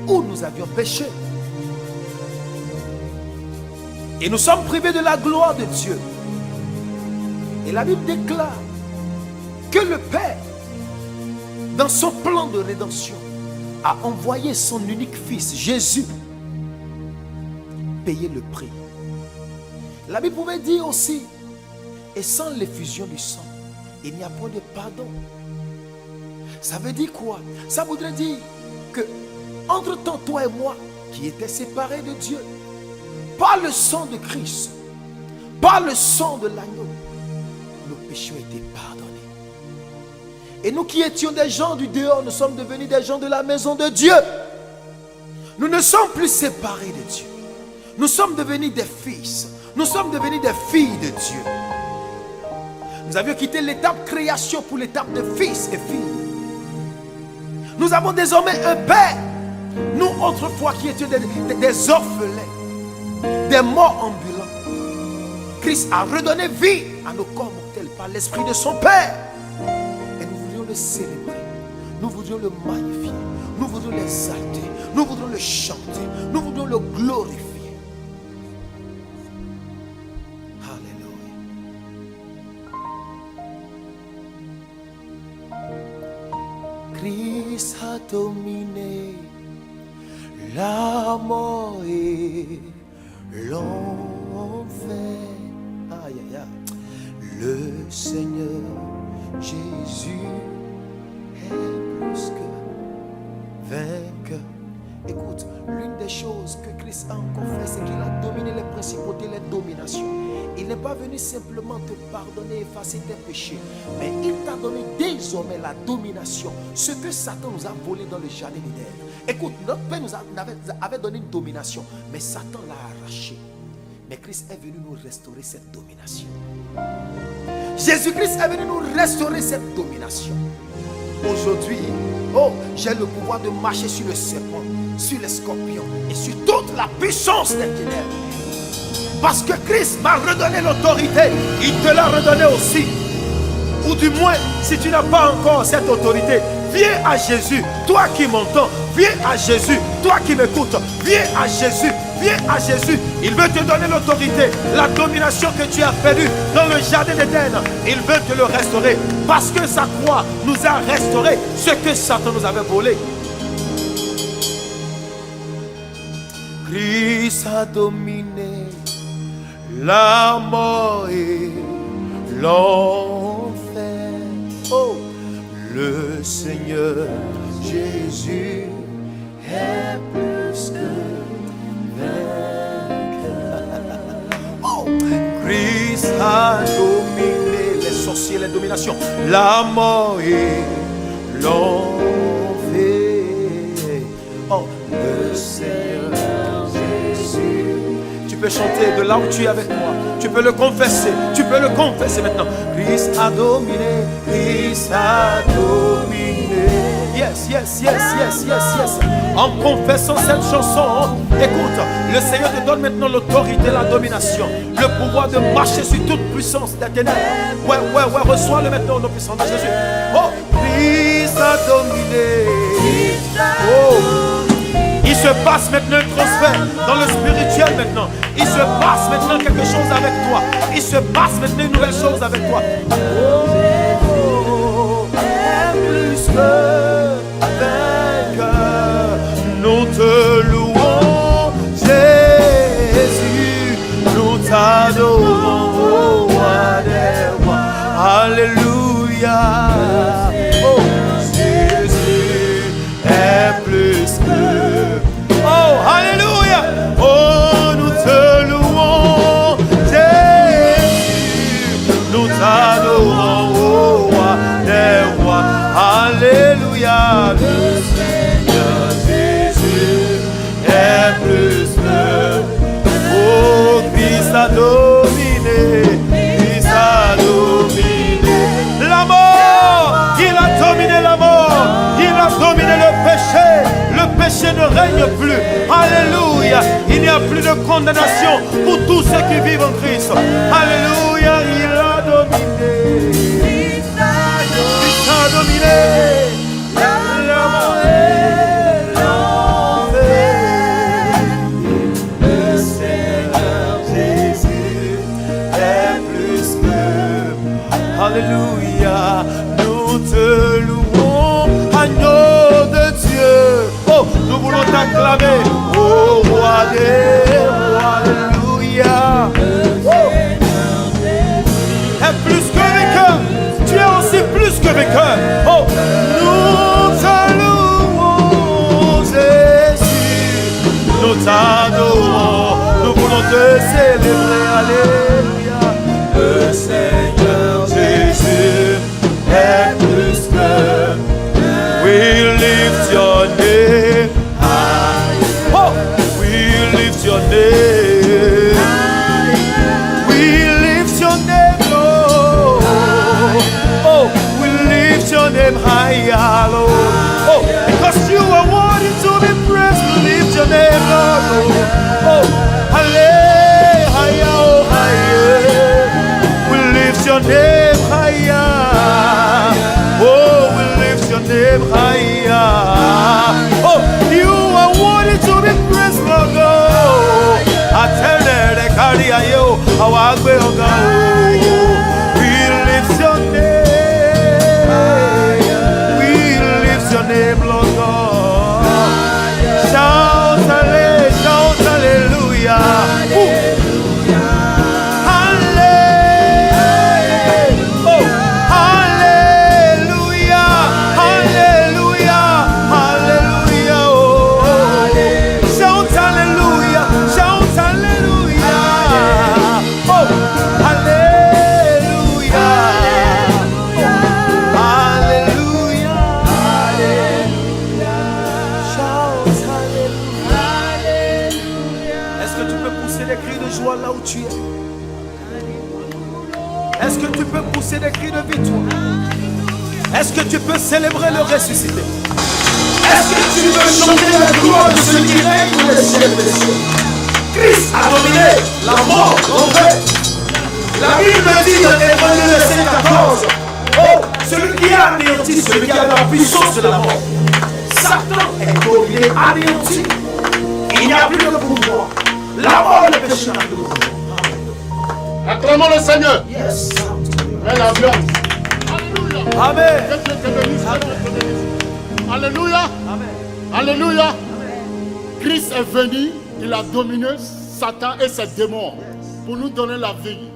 où nous avions péché. Et nous sommes privés de la gloire de Dieu. Et la Bible déclare que le Père, dans son plan de rédemption, a envoyé son unique fils, Jésus, payer le prix. La Bible pouvait dire aussi, et sans l'effusion du sang, il n'y a pas de pardon. Ça veut dire quoi? Ça voudrait dire que, entre-temps, toi et moi, qui étaient séparés de Dieu, par le sang de Christ, par le sang de l'agneau, nos péchés ont été pardonnés. Et nous qui étions des gens du dehors, nous sommes devenus des gens de la maison de Dieu. Nous ne sommes plus séparés de Dieu. Nous sommes devenus des fils. Nous sommes devenus des filles de Dieu. Nous avions quitté l'étape création pour l'étape de fils et filles. Nous avons désormais un Père. Nous, autrefois, qui étions des orphelins, des morts ambulants, Christ a redonné vie à nos corps mortels par l'esprit de son Père. Et nous voulions le célébrer, nous voulions le magnifier, nous voulions l'exalter, nous voudrions le chanter, nous voulions le glorifier. Alléluia. Christ a dominé la mort et l'enfer. Aïe, aïe, aïe. Le Seigneur Jésus est plus que vainqueur. Écoute, l'une des choses que Christ a encore fait, c'est qu'il a dominé les principautés, les dominations. Il n'est pas venu simplement te pardonner, effacer tes péchés, mais il t'a donné désormais la domination. Ce que Satan nous a volé dans le jardin d'Éden. Écoute, notre Père nous avait donné une domination, mais Satan l'a arraché. Mais Christ est venu nous restaurer cette domination. Jésus-Christ est venu nous restaurer cette domination. Aujourd'hui, oh, j'ai le pouvoir de marcher sur le serpent, sur les scorpions et sur toute la puissance des ténèbres. Parce que Christ m'a redonné l'autorité, il te l'a redonné aussi. Ou du moins, si tu n'as pas encore cette autorité, viens à Jésus, toi qui m'entends. Viens à Jésus, toi qui m'écoutes. Viens à Jésus, viens à Jésus. Il veut te donner l'autorité, la domination que tu as perdue dans le jardin d'Éden. Il veut te le restaurer parce que sa croix nous a restauré ce que Satan nous avait volé. Christ a dominé la mort et l'enfer. Oh, le Le Seigneur Jésus est plus que vainqueur. Oh, Christ a dominé les sorciers, les dominations, la mort et l'enfer. Oh, le Seigneur Jésus. Tu peux chanter de là où tu es avec moi. Tu peux le confesser. Tu peux le confesser maintenant. Christ a dominé. Christ a dominé. Yes, yes, yes, yes, yes, yes. En confessant cette chanson, écoute, le Seigneur te donne maintenant l'autorité, la domination, le pouvoir de marcher sur toute puissance des ténèbres. Ouais, reçois-le maintenant au nom puissant de Jésus. Oh, Christ a dominé. Oh. Il se passe maintenant un transfert dans le spirituel maintenant. Il se passe maintenant quelque chose avec toi. Il se passe maintenant une nouvelle chose avec toi. Oh, plus que vainqueur, nous te louons, Jésus, nous t'adorons, oh, roi des rois. Alléluia. Oh, Jésus est plus que. Oh, alléluia. Oh, nous te louons, Jésus, nous t'adorons, oh, roi des rois. Alléluia. Le Seigneur Jésus est plus que. Oh, Christ a dominé, Christ a dominé la mort. Il a dominé la mort, il a dominé le péché. Le péché ne règne plus. Alléluia. Il n'y a plus de condamnation pour tous ceux qui vivent en Christ. Alléluia. Il a dominé. Christ a dominé. La mort et l'enfer. Le Seigneur Jésus est plus que. Alléluia. Nous te louons, agneau de Dieu. Oh, nous voulons t'acclamer, oh roi des rois. Alléluia. Est plus que vainqueur. Tu es aussi plus que vainqueur. Oh, nous te louons, Jésus. Nous t'adorons. Nous voulons te célébrer. Alléluia. Le Seigneur Jésus est plus que. We lift your name. Oh, we lift your name. We lift your name, Lord. Oh, we lift your name higher, Lord. Oh, because you are worthy to be praised. We lift your name, Lord. Oh, higher, oh, higher. We lift your name higher. Oh, we lift your name higher. Oh, you are worthy to be praised, Lord God. I tell them they carry you, how I will go. We lift your name. We lift your name, Lord God. Shout hallelujah. Là où tu es. Est-ce que tu peux pousser des cris de victoire? Est-ce que tu peux célébrer le ressuscité? Est-ce que tu peux chanter la gloire de celui qui règne pour les cieux et les cieux? Christ a dominé la mort, l'enfer. La Bible dit dans Hébreux verset 14, oh, celui qui a anéanti, celui qui a la puissance de la mort. Satan est dominé, anéanti. Il n'y a plus de pouvoir. La mort et le péché n'a plus de pouvoir. Acclamons le Seigneur. Yes. Et la gloire. Alléluia. Amen. Que Dieu te bénisse. Alléluia. Amen. Alléluia. Christ est venu, il a dominé Satan et ses démons pour nous donner la vie.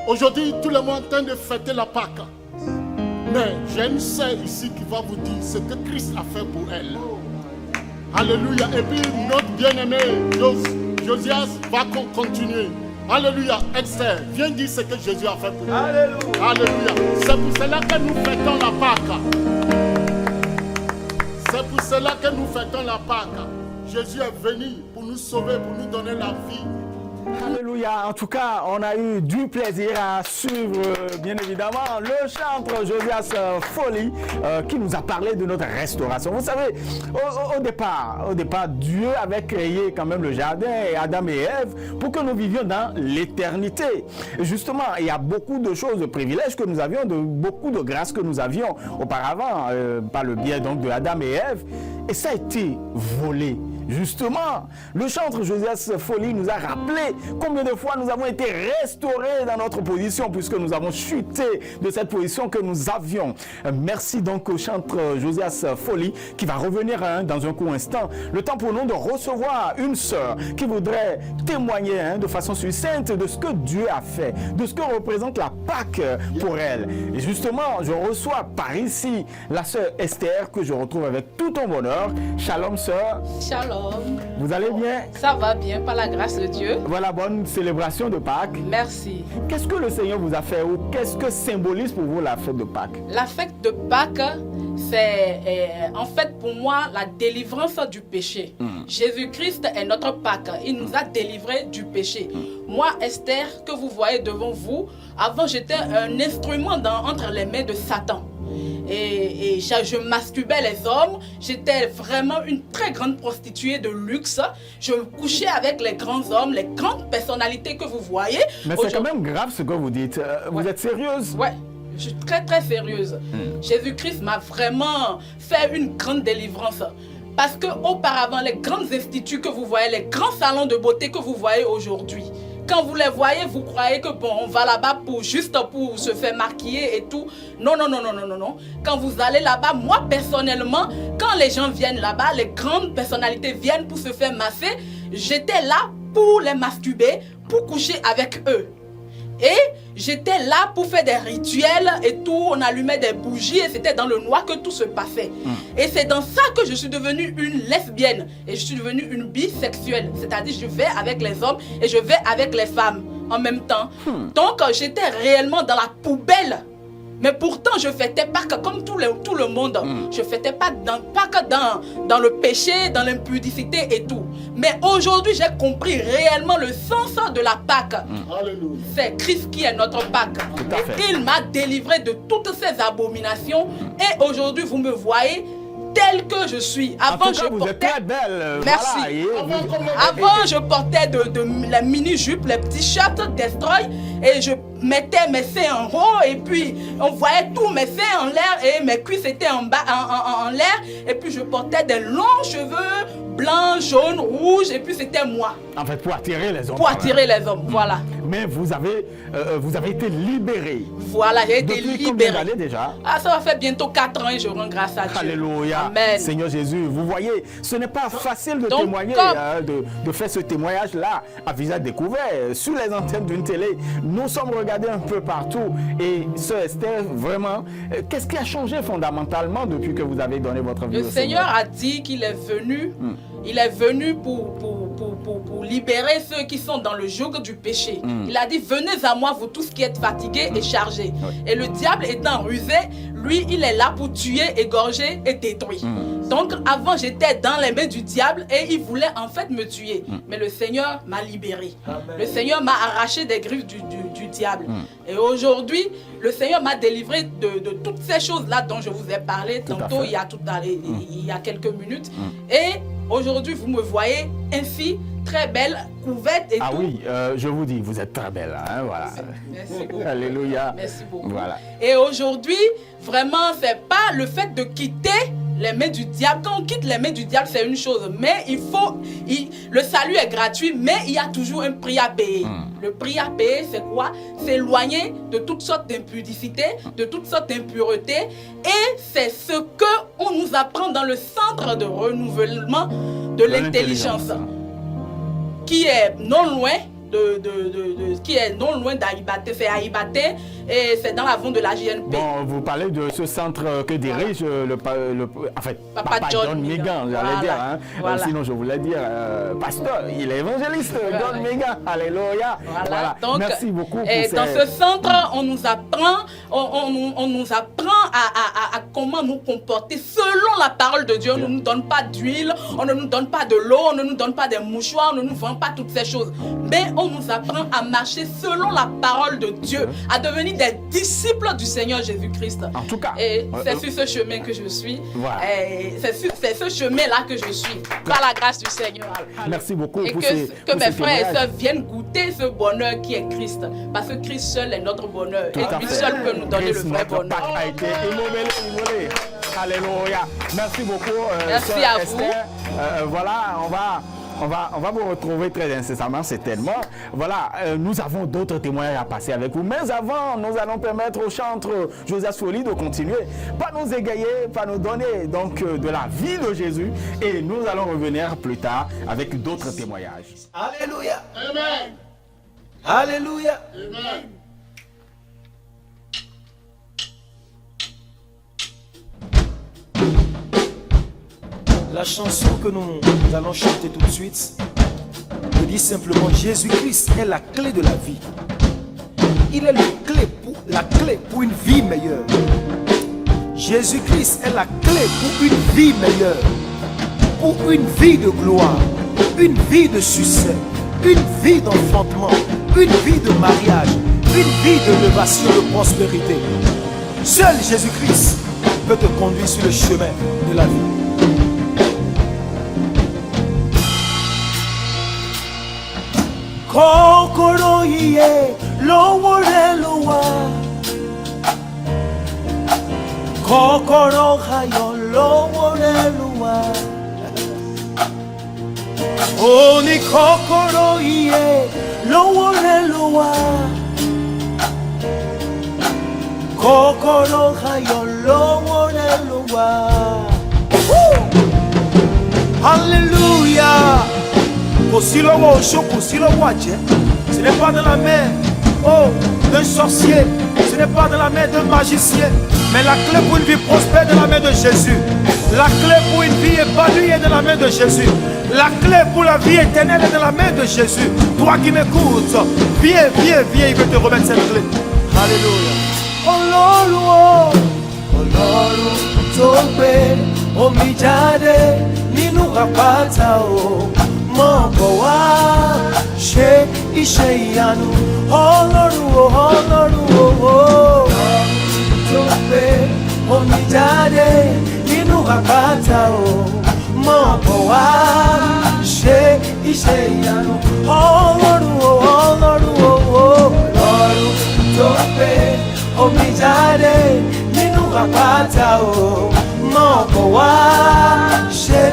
Aujourd'hui, tout le monde est en train de fêter la Pâque. Mais j'ai une sœur ici qui va vous dire ce que Christ a fait pour elle. Alléluia. Et puis notre bien-aimé Josias va continuer. Alléluia. Esther, viens dire ce que Jésus a fait pour nous. Alléluia. Alléluia. C'est pour cela que nous fêtons la Pâque. C'est pour cela que nous fêtons la Pâque. Jésus est venu pour nous sauver, pour nous donner la vie. Alléluia. En tout cas, on a eu du plaisir à suivre, bien évidemment, le chantre Josias Folly qui nous a parlé de notre restauration. Vous savez, au départ, Dieu avait créé quand même le jardin et Adam et Ève pour que nous vivions dans l'éternité. Justement, il y a beaucoup de choses, de privilèges que nous avions, beaucoup de grâces que nous avions auparavant, par le biais donc de Adam et Ève, et ça a été volé. Justement, le chantre Josias Folly nous a rappelé combien de fois nous avons été restaurés dans notre position puisque nous avons chuté de cette position que nous avions. Merci donc au chantre Josias Folly qui va revenir dans un court instant. Le temps pour nous de recevoir une sœur qui voudrait témoigner de façon succincte de ce que Dieu a fait, de ce que représente la Pâque pour elle. Et justement, je reçois par ici la sœur Esther que je retrouve avec tout ton bonheur. Shalom sœur. Shalom. Vous allez bien? Ça va bien, par la grâce de Dieu. Voilà, bonne célébration de Pâques. Merci. Qu'est-ce que le Seigneur vous a fait ou qu'est-ce que symbolise pour vous la fête de Pâques? La fête de Pâques, c'est en fait pour moi la délivrance du péché. Jésus-Christ est notre Pâques. Il nous a délivrés du péché. Moi, Esther, que vous voyez devant vous, avant j'étais un instrument entre les mains de Satan. Et je masturbais les hommes, j'étais vraiment une très grande prostituée de luxe. Je couchais avec les grands hommes, les grandes personnalités que vous voyez. Mais c'est quand même grave ce que vous dites. Vous êtes sérieuse? Ouais, je suis très très sérieuse. Jésus-Christ m'a vraiment fait une grande délivrance. Parce que auparavant, les grands instituts que vous voyez, les grands salons de beauté que vous voyez aujourd'hui, quand vous les voyez, vous croyez que bon, on va là-bas juste pour se faire maquiller et tout. Non, non, non, non, non, non, non. Quand vous allez là-bas, moi personnellement, quand les gens viennent là-bas, les grandes personnalités viennent pour se faire masser, j'étais là pour les masturber, pour coucher avec eux. Et j'étais là pour faire des rituels et tout, on allumait des bougies et c'était dans le noir que tout se passait. Et c'est dans ça que je suis devenue une lesbienne et je suis devenue une bisexuelle. C'est-à-dire je vais avec les hommes et je vais avec les femmes en même temps. Donc j'étais réellement dans la poubelle. Mais pourtant, je fêtais Pâques comme tout le monde. Je fêtais pas Pâques dans le péché, dans l'impudicité et tout. Mais aujourd'hui, j'ai compris réellement le sens de la Pâques. C'est Christ qui est notre Pâques. Et il m'a délivré de toutes ces abominations. Et aujourd'hui, vous me voyez telle que je suis. Avant, en tout cas, vous êtes très belle. Merci. Voilà, avant, je portais la mini-jupe, les petits shirts Destroy et je mettais mes seins en haut et puis on voyait tous mes seins en l'air et mes cuisses étaient en bas, en l'air et puis je portais des longs cheveux blancs, jaunes, rouges et puis c'était moi. En fait, pour attirer les hommes. Pour attirer les hommes, voilà. Mais vous avez été libéré. Voilà, j'ai été libéré. Depuis combien d'années déjà? Ah, ça va faire bientôt 4 ans et je rends grâce à Dieu. Alléluia. Amen. Seigneur Jésus, vous voyez, ce n'est pas facile de témoigner, de faire ce témoignage-là à visage découvert, sur les antennes d'une télé. Nous sommes regardés un peu partout. Et sœur Esther, vraiment, qu'est-ce qui a changé fondamentalement depuis que vous avez donné votre vie au Seigneur? Le Seigneur a dit qu'il est venu, il est venu pour libérer ceux qui sont dans le joug du péché. Il a dit, venez à moi, vous tous qui êtes fatigués et chargés. Et le diable étant rusé, lui, il est là pour tuer, égorger et détruire. Donc, avant, j'étais dans les mains du diable et il voulait en fait me tuer. Mais le Seigneur m'a libéré. Le Seigneur m'a arraché des griffes du diable. Et aujourd'hui, le Seigneur m'a délivré de toutes ces choses-là dont je vous ai parlé tantôt, il y a quelques minutes. Et aujourd'hui, vous me voyez ainsi, très belle, couverte et tout. Ah oui, je vous dis, vous êtes très belle. Hein, voilà. Merci beaucoup. Alléluia. Merci beaucoup. Voilà. Et aujourd'hui, vraiment, c'est pas le fait de quitter les mains du diable. Quand on quitte les mains du diable, c'est une chose. Mais le salut est gratuit, mais il y a toujours un prix à payer. Le prix à payer, c'est quoi? S'éloigner de toutes sortes d'impudicité, de toutes sortes d'impuretés. Et c'est ce qu'on nous apprend dans le centre de renouvellement de l'intelligence, qui est non loin qui est non loin d'Aïbaté. C'est Aïbaté et c'est dans l'avenue de la JNP. Bon, vous parlez de ce centre que dirige Papa John Megan, j'allais dire. Hein. Voilà. Sinon, je voulais dire, pasteur, il est évangéliste, John Megan. Alléluia. Voilà. Donc, merci beaucoup. Dans ce centre, on nous apprend, on nous apprend à comment nous comporter selon la parole de Dieu. On ne nous donne pas d'huile, on ne nous donne pas de l'eau, on ne nous donne pas des mouchoirs, on ne nous vend pas toutes ces choses. Mais on nous apprend à marcher selon la parole de Dieu, à devenir des disciples du Seigneur Jésus-Christ. En tout cas. Et c'est sur ce chemin que je suis. Voilà. C'est ce chemin-là que je suis, par la grâce du Seigneur. Merci beaucoup. Et pour que mes frères et témoignages. sœurs viennent goûter ce bonheur qui est Christ. Parce que Christ seul est notre bonheur. Tout Et à lui fait. seul peut nous donner Christ, le vrai notre bonheur. Pâques a été immolé. Alléluia. Merci beaucoup. Merci sœur à vous. Esther. Voilà, on va vous retrouver très incessamment, certainement. Voilà, nous avons d'autres témoignages à passer avec vous. Mais avant, nous allons permettre au chantre Joseph Soli de continuer, pas nous égayer, pas nous donner donc de la vie de Jésus. Et nous allons revenir plus tard avec d'autres témoignages. Alléluia. Amen. Alléluia. Amen. La chanson que nous allons chanter tout de suite nous dit simplement Jésus-Christ est la clé de la vie. Il est la clé pour une vie meilleure. Jésus-Christ est la clé pour une vie meilleure, pour une vie de gloire, une vie de succès, une vie d'enfantement, une vie de mariage, une vie de levation, de prospérité. Seul Jésus-Christ peut te conduire sur le chemin de la vie. Kokoro iye lowore lowa, kokoro hayo lowore lowa. Oni kokoro iye lowore lowa, kokoro hayo lowore lowa. Hallelujah. Ce n'est pas dans la main d'un sorcier, ce n'est pas dans la main d'un magicien, mais la clé pour une vie prospère est dans la main de Jésus. La clé pour une vie épanouie est dans la main de Jésus. La clé pour la vie éternelle est dans la main de Jésus. Toi qui m'écoutes, viens, il veut te remettre cette clé. Alléluia. Oh Lord, Tobe, Omijade, Ninu Rapata, Mọ̀bọ̀ wá ṣe iṣẹ́ ìyanu Ọlọ́run o tó gbé omi jáde nínú àpáta o. Mọ̀bọ̀ wá ṣe iṣẹ́ ìyanu Ọlọ́run o tó gbé omi jáde nínú àpáta o. Mọ̀bọ̀ wá ṣe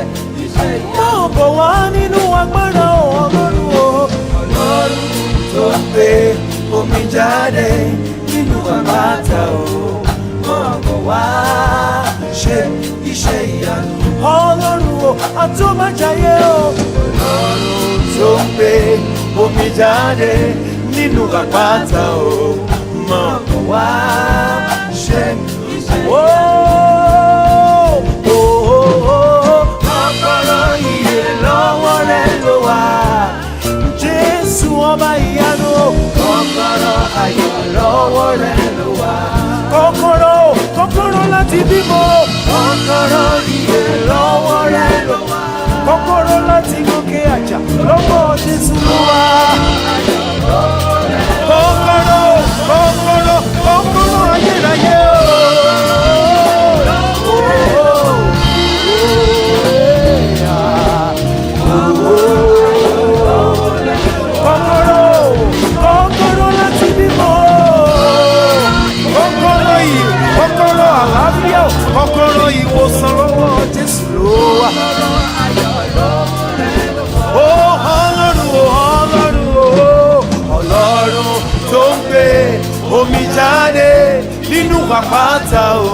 mọ̀bọ̀ wá nínú agbára Ọlọ́run o. Ọlọ́run tó gbé omi jáde nínú àpáta o. Mọ̀bọ̀ wá ṣe iṣẹ́ ìyanu Ọlọ́run o. Àtúmọ̀jáyé o. Ọlọ́run tó gbé omi jáde nínú àpáta o. Mọ̀bọ̀ wá ṣe iṣẹ́ ìyanu. Jésù ọba ìyanu, kọ́kọ́rọ́ ayọ̀ lọ́wọ́ rẹ̀ ló wà. Kọ́kọ́rọ́ láti bímọ, kọ́kọ́rọ́ ìyè lọ́wọ́ rẹ̀ ló wà. Kọ́kọ́rọ́ láti gòkè àjà lọ́wọ́ Jésù ló wà. Kọ́kọ́rọ́ ayérayé o. Kọ́kọ́rọ́ láti bímọ, kọ́kọ́rọ́ yìí, kọ́kọ́rọ́ àlàáfíà, kọ́kọ́rọ́ ìwòsàn lọ́wọ́ Jésù ló wà. Ọlọ́run tó ń gbé omi jáde nínú àpáta o.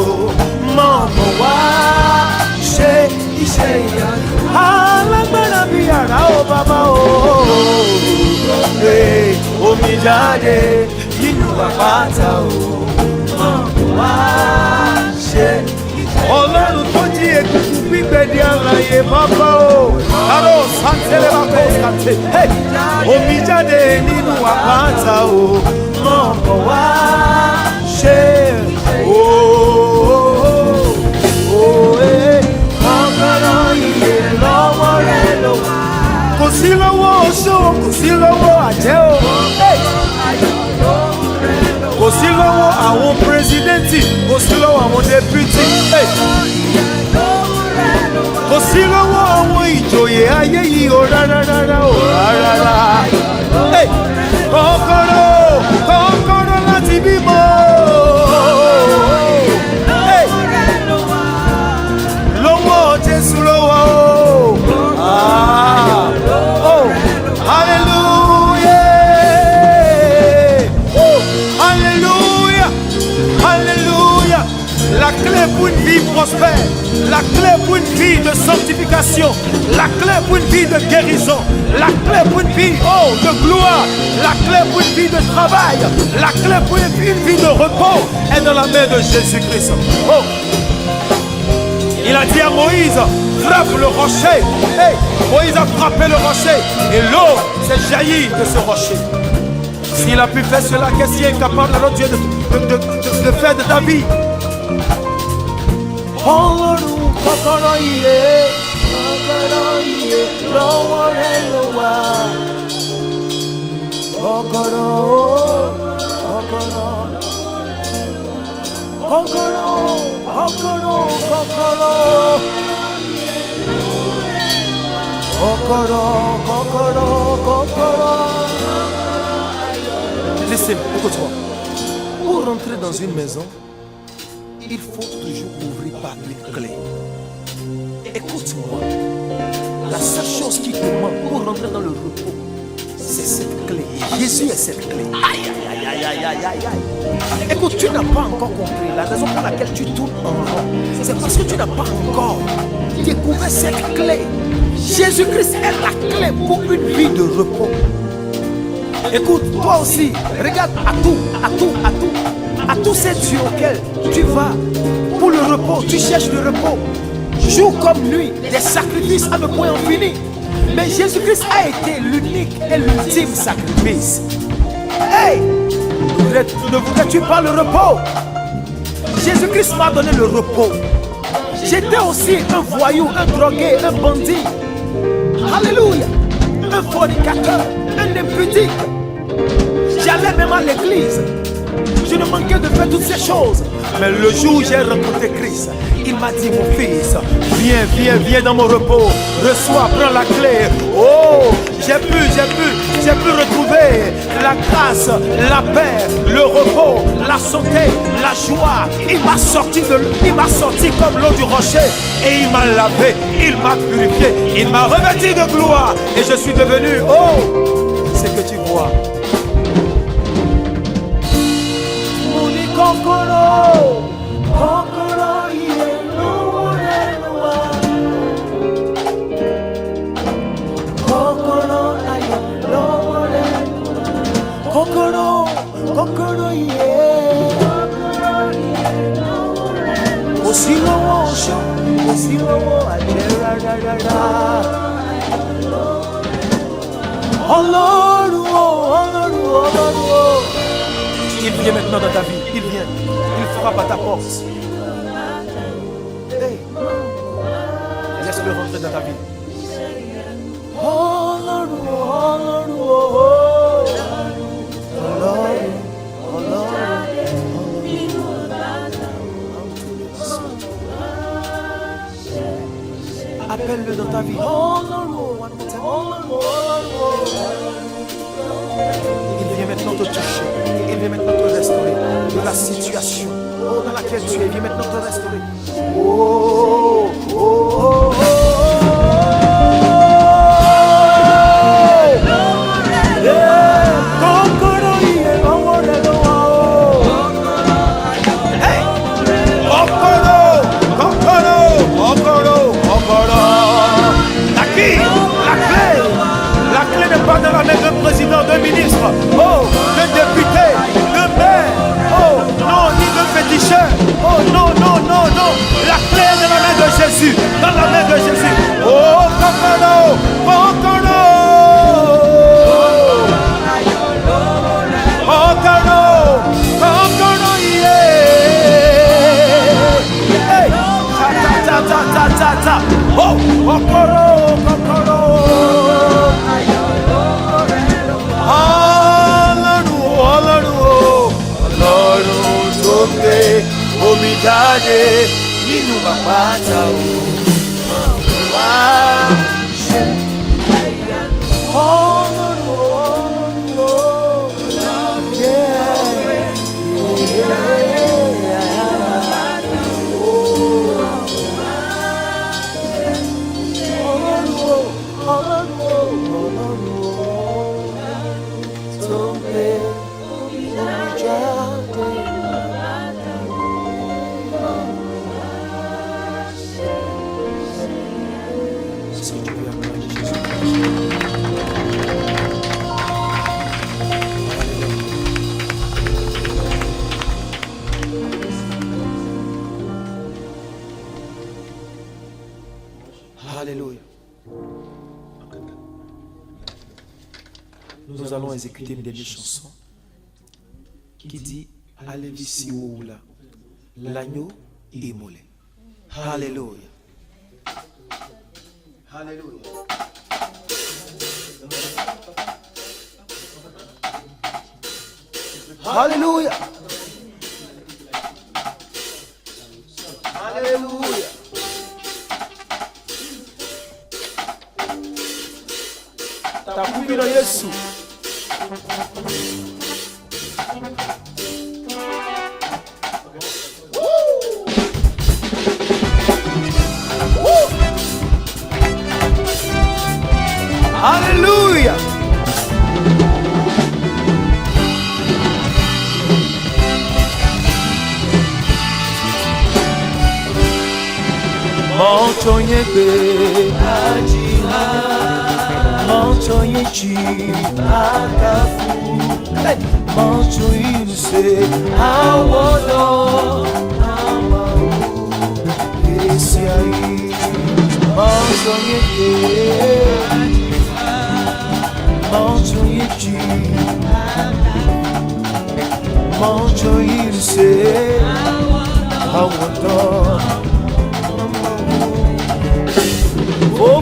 Mọ̀bọ̀ wá ṣe iṣẹ́ ìyanu alágbára bíi àrá o bàbá o. omi jáde nínú àpáta o. Wá ṣe Ọlọ́run tó jí egungun gbígbẹ di alààyè bàbá o. Àrò sàtẹ́lẹ̀ bá kọ́ sàtẹ́. Omi jáde nínú àpáta o. Mọ̀ bọ̀ wá ṣe ọ̀gọ̀rọ̀ iye lọ́wọ́ rẹ̀ ló wà. Kò sí lọ́wọ́ oṣó, kò sí lọ́wọ́ àjẹ́ o. Kò sí lọ́wọ́ àwọn pírẹsidẹ́ntì, kò sí lọ́wọ́ àwọn dẹ́pútì. Kò sí lọ́wọ́ àwọn ìjòyè ayé yìí o rárá o rárá. Kọ́kọ́rọ́ láti bímọ. Lọ́wọ́ Jésù lọ́wọ́ o. La clé pour une vie prospère, la clé pour une vie de sanctification, la clé pour une vie de guérison, la clé pour une vie de gloire, la clé pour une vie de travail, la clé pour une vie de repos est dans la main de Jésus-Christ. Il a dit à Moïse, frappe le rocher. Moïse a frappé le rocher et l'eau s'est jaillie de ce rocher. S'il a pu faire cela, qu'est-ce qui est incapable alors Dieu de faire de ta vie? Ọlọ́run kọ́kọ́rọ́ iye lọ́wọ́ rẹ̀ ló wà. Laissez-moi, écoute-moi. Pour rentrer dans une maison, il faut toujours ouvrir par une clé. Écoute-moi. La seule chose qui te manque pour rentrer dans le repos, c'est cette clé. Jésus est cette clé. Aïe. Écoute, tu n'as pas encore compris la raison pour laquelle tu tournes en rond. C'est parce que tu n'as pas encore découvert cette clé. Jésus-Christ est la clé pour une vie de repos. Écoute, toi aussi, regarde à tous ces dieux auxquels tu vas pour le repos, tu cherches le repos. Jour comme nuit, des sacrifices à ne point en finir. Mais Jésus-Christ a été l'unique et l'ultime sacrifice. Hey! Ne voudrais-tu pas le repos? Jésus-Christ m'a donné le repos. J'étais aussi un voyou, un drogué, un bandit. Alléluia! Un fornicateur, un impudique. J'allais même à l'église. Je ne manquais de faire toutes ces choses. Mais le jour où j'ai rencontré Christ, il m'a dit, mon fils, viens dans mon repos. Reçois, prends la clé. Oh, j'ai pu retrouver la grâce, la paix, le repos, la santé, la joie. Il m'a sorti comme l'eau du rocher. Et il m'a lavé, il m'a purifié, il m'a revêtu de gloire. Et je suis devenu, ce que tu vois. Kokoro, iye lọ́wọ́ rẹ̀ ló wà. Kokoro, ayọ̀ lọ́wọ́ rẹ̀ ló wà. Kokoro, iye lọ́wọ́ rẹ̀ ló wà. Kò sí lọ́wọ́ oṣù, kò sí lọ́wọ́ àjẹ́ rárá. Ọlọ́run o. Il vient maintenant dans ta vie, il vient, il frappe à ta porte. Hey. Laisse-le rentrer dans ta vie. Appelle-le dans ta vie. Il vient maintenant te toucher. Il vient maintenant te restaurer de la situation dans laquelle tu es. Il vient maintenant te restaurer. La clé n'est pas dans la main d'un président, d'un ministre. Alléluia. Nous allons exécuter une dernière chanson qui dit allez ici ou là, l'agneau immolé. Alléluia. Alléluia. Alléluia. Alléluia. Takumbira Yesu. Alléluia. Montoyebe ajira, montoyechi akafu, montoyinse awodo, amawu esiayi, montoyebe, montoyechi, montoyinse awodo. Oh,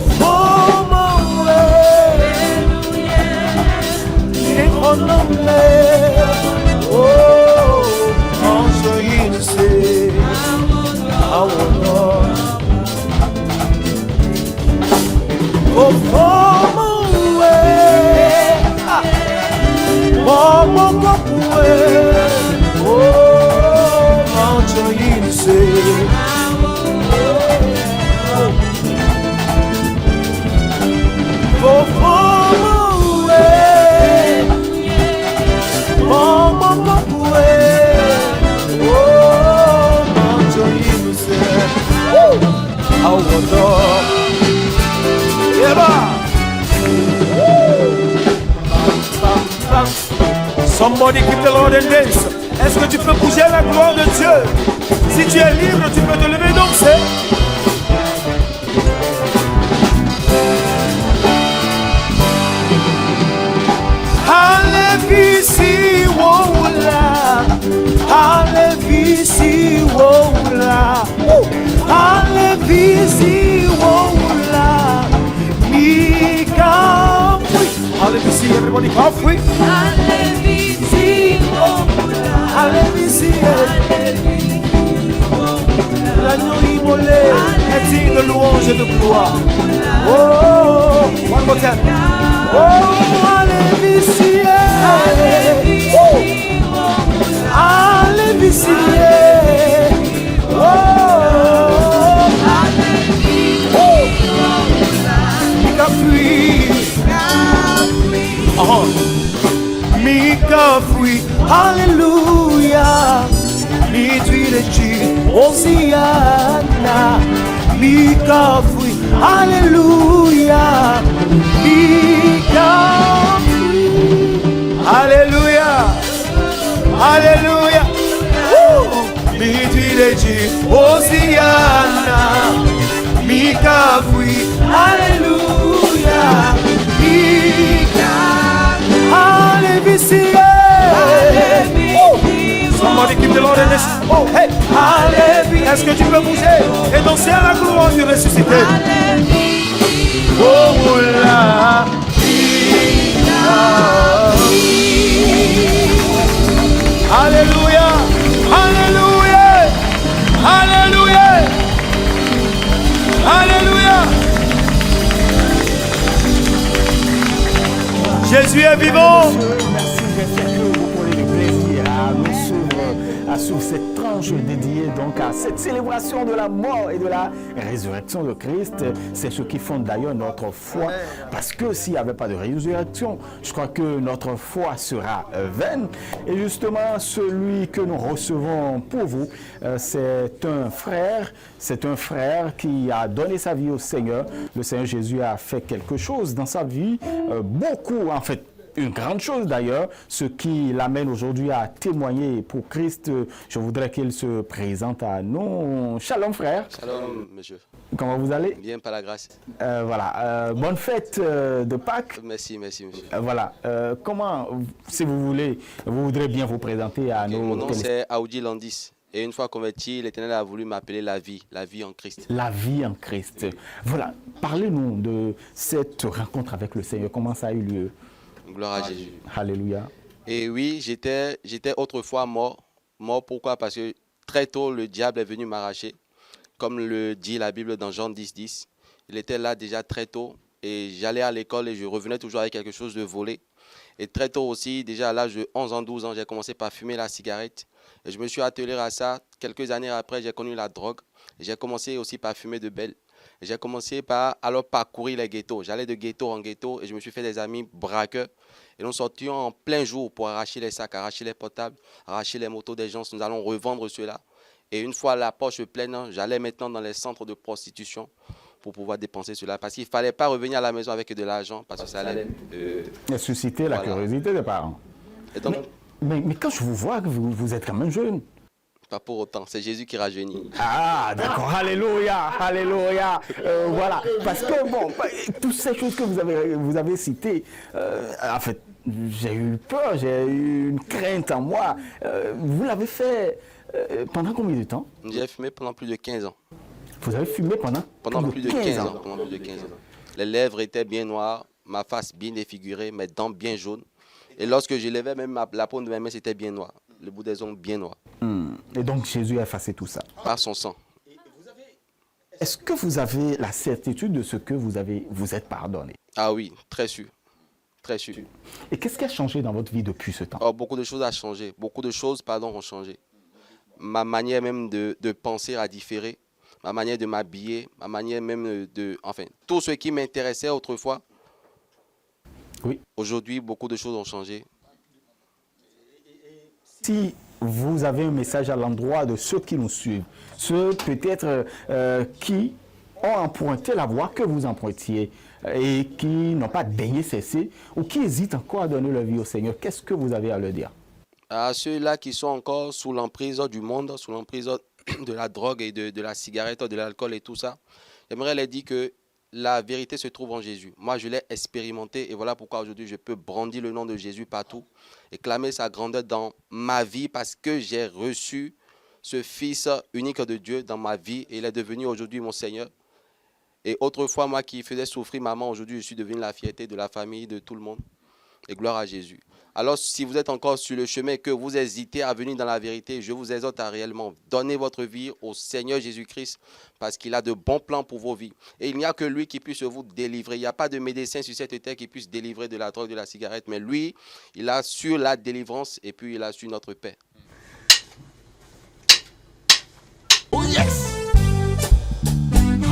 Somebody keep the Lord and dance. Est-ce que tu peux bouger la gloire de Dieu? Si tu es libre, tu peux te lever et danser. Alevisi wola, alevisi wola, alevisi wola, mika free. Alevisi, everybody come free. Alevisi wola, alevisi, l'agneau immolé est digne de louange et de gloire. Oh, one more time. Oh, alevisi, alevisi, oh, mika free, mika free, hallelujah. Mitwirechi, Hosiana, mika free, hallelujah, mika free, hallelujah, hallelujah. Mitwirechi, Hosiana, mika free, hallelujah, mika, hallelujah. Somebody keep the Lord in this. Oh, hey, Alléluia. Est-ce que tu peux bouger et danser à la gloire du ressuscité? Oh, là. Alléluia. Alléluia. Alléluia. Jésus est vivant. Merci, j'espère que vous prenez du plaisir à nous suivre, à suivre cette tranche dédiée donc à cette célébration de la mort et de la résurrection de Christ. C'est ce qui fonde d'ailleurs notre foi, parce que s'il n'y avait pas de résurrection, je crois que notre foi sera vaine. Et justement, celui que nous recevons pour vous, c'est un frère qui a donné sa vie au Seigneur. Le Seigneur Jésus a fait quelque chose dans sa vie, beaucoup en fait. Une grande chose d'ailleurs, ce qui l'amène aujourd'hui à témoigner pour Christ. Je voudrais qu'il se présente à nous. Shalom frère. Shalom monsieur. Comment vous allez? Bien par la grâce. Voilà. Bonne fête de Pâques. Merci monsieur. Voilà. Comment, si vous voulez, vous voudrez bien vous présenter à nous. Mon nom c'est Aoudi Landis. Et une fois converti, l'Éternel a voulu m'appeler la vie en Christ. La vie en Christ. Voilà. Parlez-nous de cette rencontre avec le Seigneur. Comment ça a eu lieu? Gloire à Jésus. Alléluia. Et oui, j'étais autrefois mort. Mort pourquoi? Parce que très tôt, le diable est venu m'arracher. Comme le dit la Bible dans Jean 10:10. Il était là déjà très tôt. Et j'allais à l'école et je revenais toujours avec quelque chose de volé. Et très tôt aussi, déjà à l'âge de 11 ans, 12 ans, j'ai commencé par fumer la cigarette. Et je me suis attelé à ça. Quelques années après, j'ai connu la drogue. J'ai commencé aussi par fumer de belle. J'ai commencé par alors parcourir les ghettos. J'allais de ghetto en ghetto et je me suis fait des amis braqueurs. Et nous sortions en plein jour pour arracher les sacs, arracher les portables, arracher les motos des gens. Nous allons revendre cela. Et une fois la poche pleine, j'allais maintenant dans les centres de prostitution pour pouvoir dépenser cela. Parce qu'il ne fallait pas revenir à la maison avec de l'argent parce que ça allait susciter la curiosité des parents. Et donc, mais quand je vous vois, vous êtes quand même jeune. Pas pour autant, c'est Jésus qui rajeunit. Ah, d'accord, alléluia, alléluia. Voilà, parce que bon, toutes ces choses que vous avez citées, en fait, j'ai eu peur, j'ai eu une crainte en moi. Vous l'avez fait pendant combien de temps? J'ai fumé pendant plus de 15 ans. Vous avez fumé pendant plus de 15 ans. Pendant plus de 15 ans. Les lèvres étaient bien noires, ma face bien défigurée, mes dents bien jaunes. Et lorsque je levais même la paume de mes mains, c'était bien noir. Le bout des ongles bien noir. Et donc Jésus a effacé tout ça. Par son sang. Est-ce que vous avez la certitude de ce que vous êtes pardonné? Ah oui, très sûr. Très sûr. Et qu'est-ce qui a changé dans votre vie depuis ce temps? Oh, beaucoup de choses ont changé. Beaucoup de choses, ont changé. Ma manière même de penser a différé. Ma manière de m'habiller, ma manière même de... Enfin, tout ce qui m'intéressait autrefois. Oui. Aujourd'hui, beaucoup de choses ont changé. Si vous avez un message à l'endroit de ceux qui nous suivent, ceux peut-être qui ont emprunté la voie que vous empruntiez et qui n'ont pas daigné cesser ou qui hésitent encore à donner leur vie au Seigneur, qu'est-ce que vous avez à leur dire? À ceux-là qui sont encore sous l'emprise du monde, sous l'emprise de la drogue et de la cigarette, de l'alcool et tout ça, j'aimerais leur dire que la vérité se trouve en Jésus. Moi, je l'ai expérimenté et voilà pourquoi aujourd'hui je peux brandir le nom de Jésus partout et clamer sa grandeur dans ma vie parce que j'ai reçu ce Fils unique de Dieu dans ma vie et il est devenu aujourd'hui mon Seigneur. Et autrefois, moi qui faisais souffrir maman, aujourd'hui je suis devenu la fierté de la famille, de tout le monde. Et gloire à Jésus. Alors, si vous êtes encore sur le chemin et que vous hésitez à venir dans la vérité, je vous exhorte à réellement donner votre vie au Seigneur Jésus-Christ parce qu'il a de bons plans pour vos vies. Et il n'y a que lui qui puisse vous délivrer. Il n'y a pas de médecin sur cette terre qui puisse délivrer de la drogue, de la cigarette. Mais lui, il a su la délivrance et puis il a su notre paix. Oh yes!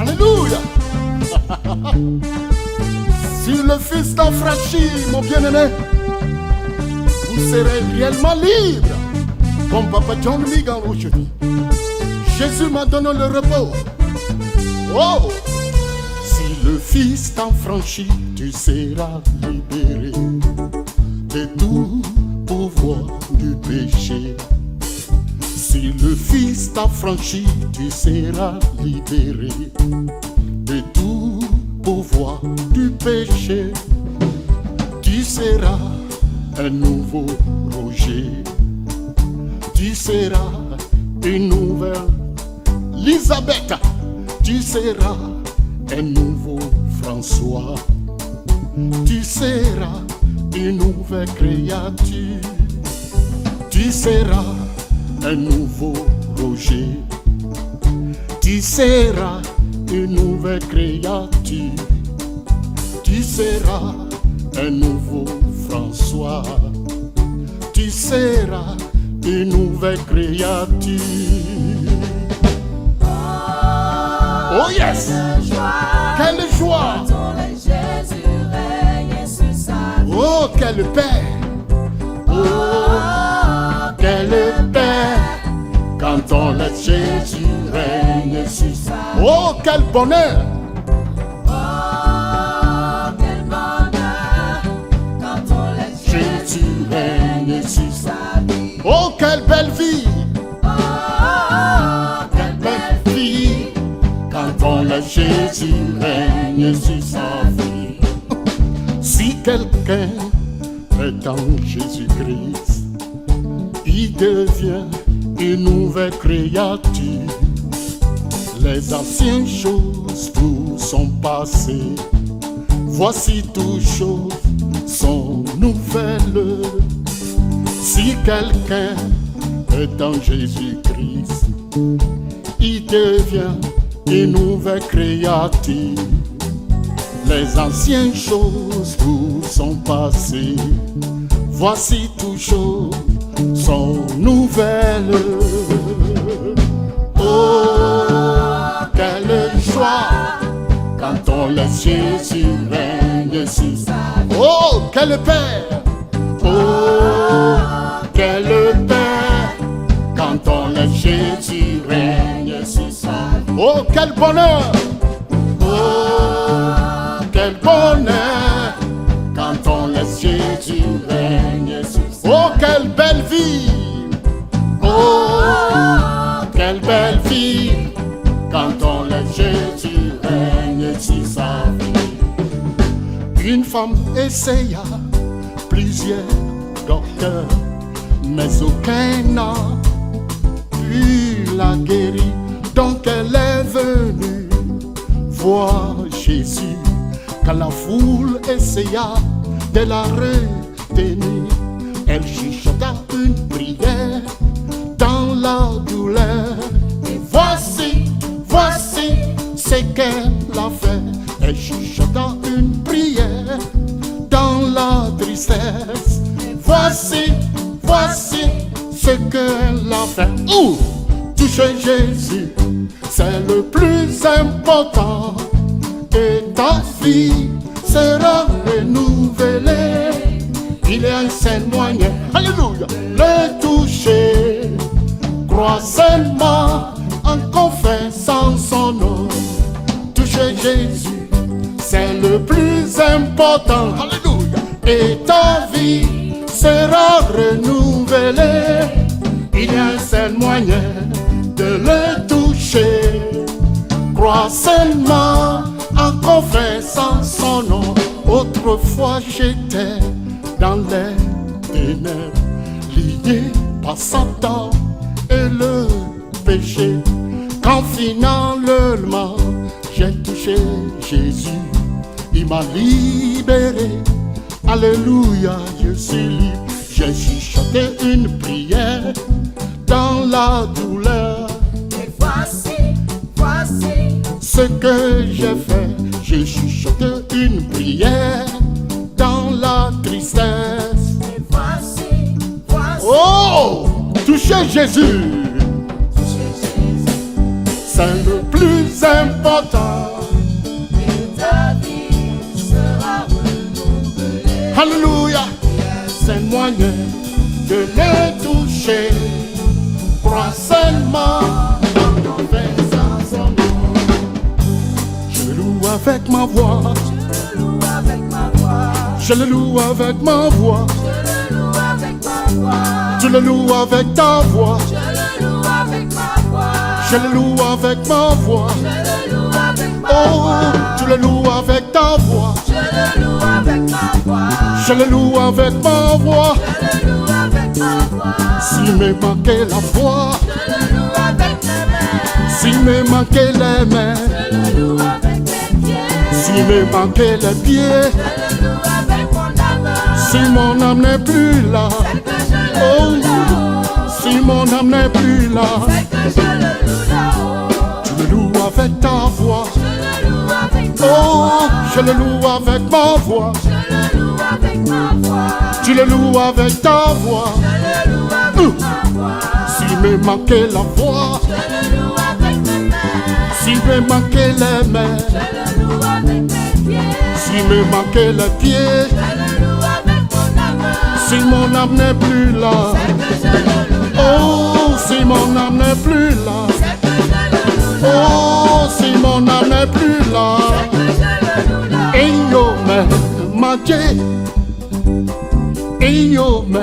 Alléluia! Si le Fils t'affranchit, mon bien-aimé, vous serez réellement libre. Comme Papa John Ligan aujourd'hui. Jésus m'a donné le repos. Oh! Si le Fils t'affranchit, tu seras libéré de tout pouvoir du péché. Si le Fils t'affranchit, tu seras libéré de tout pouvoir du péché. Tu seras un nouveau Roger. Tu seras une nouvelle Elisabeth. Tu seras un nouveau François. Tu seras une nouvelle créature. Tu seras un nouveau Roger. Tu seras une nouvelle créature. Tu seras un nouveau François, tu seras une nouvelle créature. Oh yes! Quelle joie! Oh, quelle paix! Oh, quelle paix! Quand on laisse Jésus règne sur sa vie. Oh, quel bonheur! Oh, quel bonheur quand on laisse Jésus règne sur sa vie. Oh, quelle belle vie! Oh, quelle belle vie quand on laisse Jésus règne sur sa vie. Si quelqu'un est en Jésus-Christ, il devient une nouvelle créature. Les anciennes choses, tout sont passées. Voici toutes choses sont nouvelles. Si quelqu'un est en Jésus-Christ, il devient une nouvelle créature. Les anciennes choses, tout sont passées. Voici toutes choses sont nouvelles. Oh, quelle joie quand on laisse Jésus règne sur sa vie. Oh, quelle paix! Oh, quelle paix quand on laisse Jésus règne sur sa vie. Oh, quel bonheur! Oh, quel bonheur quand on laisse Jésus règne sur sa vie. Oh, quelle belle vie! Oh, quelle belle vie quand on laisse Jésus règne sur sa vie. Une femme essaya plusieurs docteurs, mais aucun n'a pu la guérir. Donc elle est venue voir Jésus. Quand la foule essaya de la retenir, elle chuchota une prière dans la douleur. Et voici ce qu'elle a fait. Elle chuchota une prière dans la tristesse. Et voici ce qu'elle a fait. Ouh! Toucher Jésus, c'est le plus important. Et ta vie sera renouvelée. Il y a un seul moyen, alléluia, le toucher. Crois seulement en confessant son nom. Toucher Jésus, c'est le plus important, alléluia. Et ta vie sera renouvelée. Il y a un seul moyen de le toucher. Crois seulement en confessant son nom. Autrefois j'étais dans les ténèbres, lié par Satan et le péché. Quand finalement j'ai touché Jésus, il m'a libéré. Alléluia, je suis libre. J'ai chuchoté une prière dans la douleur. Et voici ce que j'ai fait. J'ai chuchoté une prière dans la tristesse. Et voici Oh, toucher Jésus, c'est le plus important. et ta vie sera renouvelée. Alléluia, c'est le moyen de le toucher. Crois seulement en confessant son nom. Je le loue avec ma voix. Je le loue avec ma voix. Je le loue avec ma voix. Je le loue avec ma voix. Tu le loues avec ta voix. Je le loue avec ma voix. Je le loue avec ma voix. Je le loue avec ma Oh, voix. tu le loues avec ta voix. Je le loue avec ma voix. Je le loue avec ma voix. Je le loue avec ma voix. S'il me manquait la voix, Je le loue avec mes mains. s'il me manquait les mains, Je le loue avec mes pieds. s'il me manquait les pieds, Je le loue avec mon âme. si mon âme n'est plus là, Celle que je le oh, loue là-haut. si mon âme n'est plus là, Celle que je le loue là-haut. tu le loues avec ta voix. Je le loue avec ma Oh, voix. je le loue avec ma voix. Je le loue avec ma voix. Tu le loues avec ta voix. Je le loue avec ma voix. S'il me manquait la voix, Je le loue avec mes mains. s'il me manquait les mains, Je le loue avec mes pieds. s'il me manquait les pieds, Je le loue avec mon âme. si mon âme n'est plus là, C'est que je le loue là. oh, si mon âme n'est plus là, C'est que je le loue là. oh, si mon âme n'est plus là, C'est que je le loue là. et yo me manqué, et yo me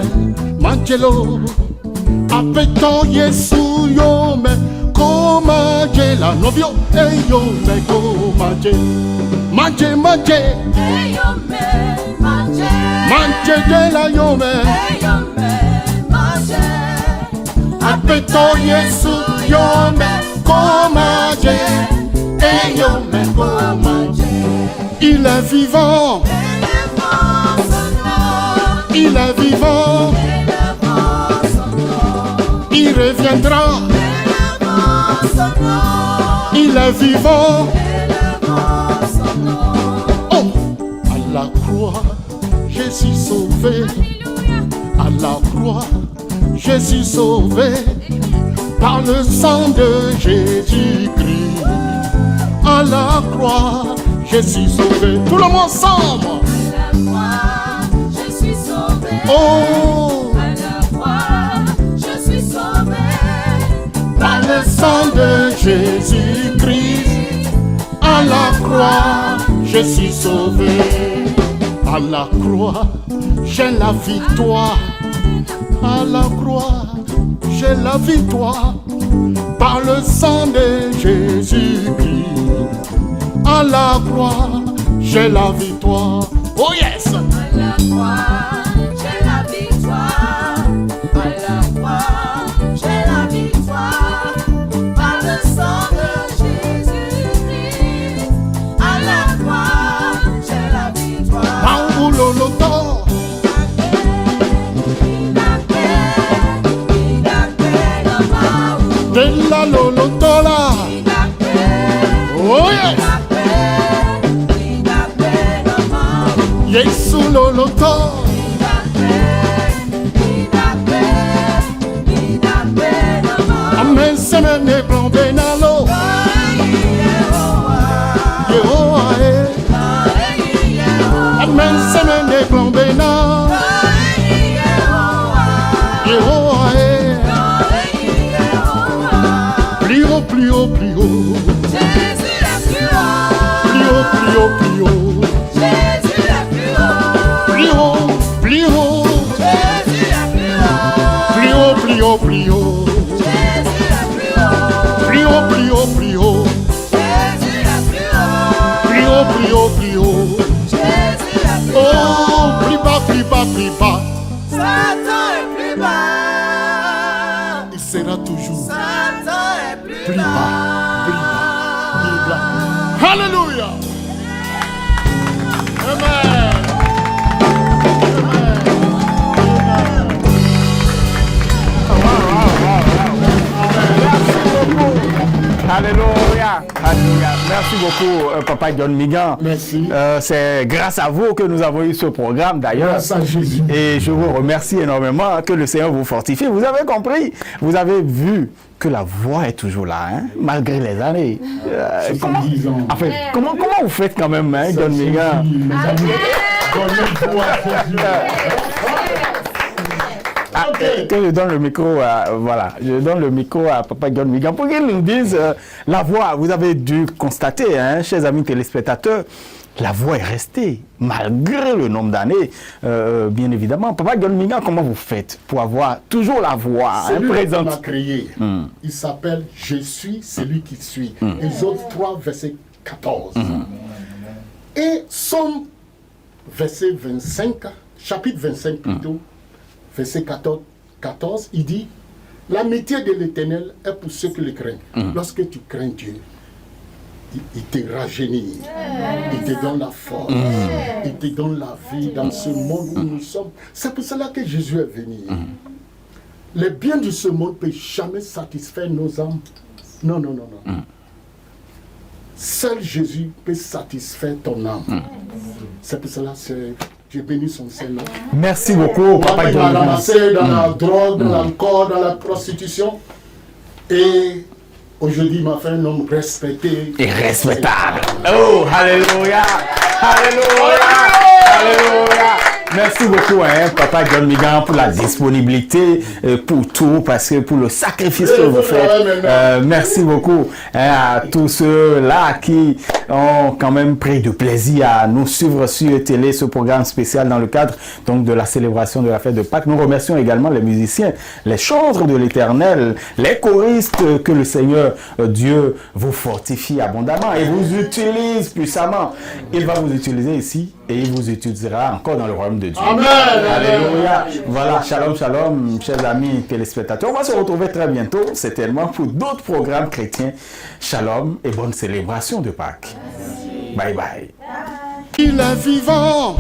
manquelo, apeto Yesu yo me comanche la novio, et yo me comanche, manche manche, Hey, yo me manche. manche de la yo me. Hey, yo me manche. Apeto Yesu yo me comanche, et yo me comanche. Il est vivant, il est vivant, il reviendra, il est vivant. Oh, à la croix, je suis sauvé. À la croix, je suis sauvé par le sang de Jésus-Christ. À la croix, je suis sauvé. Tout le monde ensemble. À la croix, je suis sauvé. Oh, À la croix, je suis sauvé. par le sang de Jésus-Christ. À la croix, je suis sauvé. À la croix, j'ai la victoire. À la croix, j'ai la victoire. Par le sang de Jésus-Christ. À la croix, j'ai la victoire. Oh yes! À la croix, j'ai la victoire. À la croix, j'ai la victoire. Par le sang de Jésus-Christ. À la croix, j'ai la victoire. Paouloloto, de la lolotola. Oh yes! Yesu loloto. Amen semene blonde na lo. Yehowa eh. Amen semene blonde na. Yehowa eh. Plus haut, plus haut, plus haut. Jésus est plus haut. Plus haut, plus haut, plus haut. Jésus est plus haut. Plus haut, plus haut. Jésus est plus haut. Plus haut, plus haut, plus haut. Jésus est plus haut. Plus haut, plus haut, plus haut. Jésus est plus haut. Plus haut, plus haut, plus haut. Jésus est plus haut. Oh, plus bas, plus bas, plus bas. Satan est plus bas. Il sera toujours Satan est plus plus bas, plus bas, plus bas. Alléluia. Amen. Alléluia. Alléluia. Merci beaucoup, Papa John Migan. Merci. C'est grâce à vous que nous avons eu ce programme d'ailleurs. Grâce à Jésus. Et je vous remercie énormément, que le Seigneur vous fortifie. Vous avez compris, vous avez vu que la voix est toujours là, hein, malgré les années. Comment, 70 ans. en fait, comment vous faites quand même, hein, John Migan? Mes amis, donnez-vous à Jésus. Ah, que je donne le micro à, voilà, je donne le micro à Papa John Migan pour qu'il nous dise la voix. Vous avez dû constater, hein, chers amis téléspectateurs, la voix est restée malgré le nombre d'années, bien évidemment. Papa John Migan, comment vous faites pour avoir toujours la voix C'est lui qui présente? m'a créé. Il s'appelle Je suis celui qui suis. Les autres 3, verset 14. Et Somme, verset 25, chapitre 25 plutôt, verset 14, il dit, l'amitié de l'Éternel est pour ceux qui le craignent. Lorsque tu crains Dieu, il te rajeunit, il te donne la force, il te donne la vie dans ce monde où nous sommes. C'est pour cela que Jésus est venu. Les biens de ce monde ne peuvent jamais satisfaire nos âmes. Non, non, non, non. Seul Jésus peut satisfaire ton âme. C'est pour cela, c'est J'ai béni son Saint-Nom. Merci beaucoup, Papa Moi, il m'a John Migan. ramassé dans la drogue, dans l'alcool, dans la prostitution. Et aujourd'hui, il m'a fait un homme respecté. Et respectable. Oh, alléluia. Alléluia. Alléluia. Merci beaucoup, Papa John Migan, pour la disponibilité, pour tout, parce que pour le sacrifice que vous faites. Merci beaucoup à tous ceux-là qui ont quand même pris du plaisir à nous suivre sur télé, ce programme spécial dans le cadre donc de la célébration de la fête de Pâques. Nous remercions également les musiciens, les chantres de l'Éternel, les choristes, que le Seigneur Dieu vous fortifie abondamment et vous utilise puissamment. Il va vous utiliser ici et il vous utilisera encore dans le royaume de Dieu. Amen. Alléluia. Voilà, shalom, shalom, chers amis téléspectateurs. On va se retrouver très bientôt, certainement, pour d'autres programmes chrétiens. Shalom et bonne célébration de Pâques. Bye bye. Il est vivant.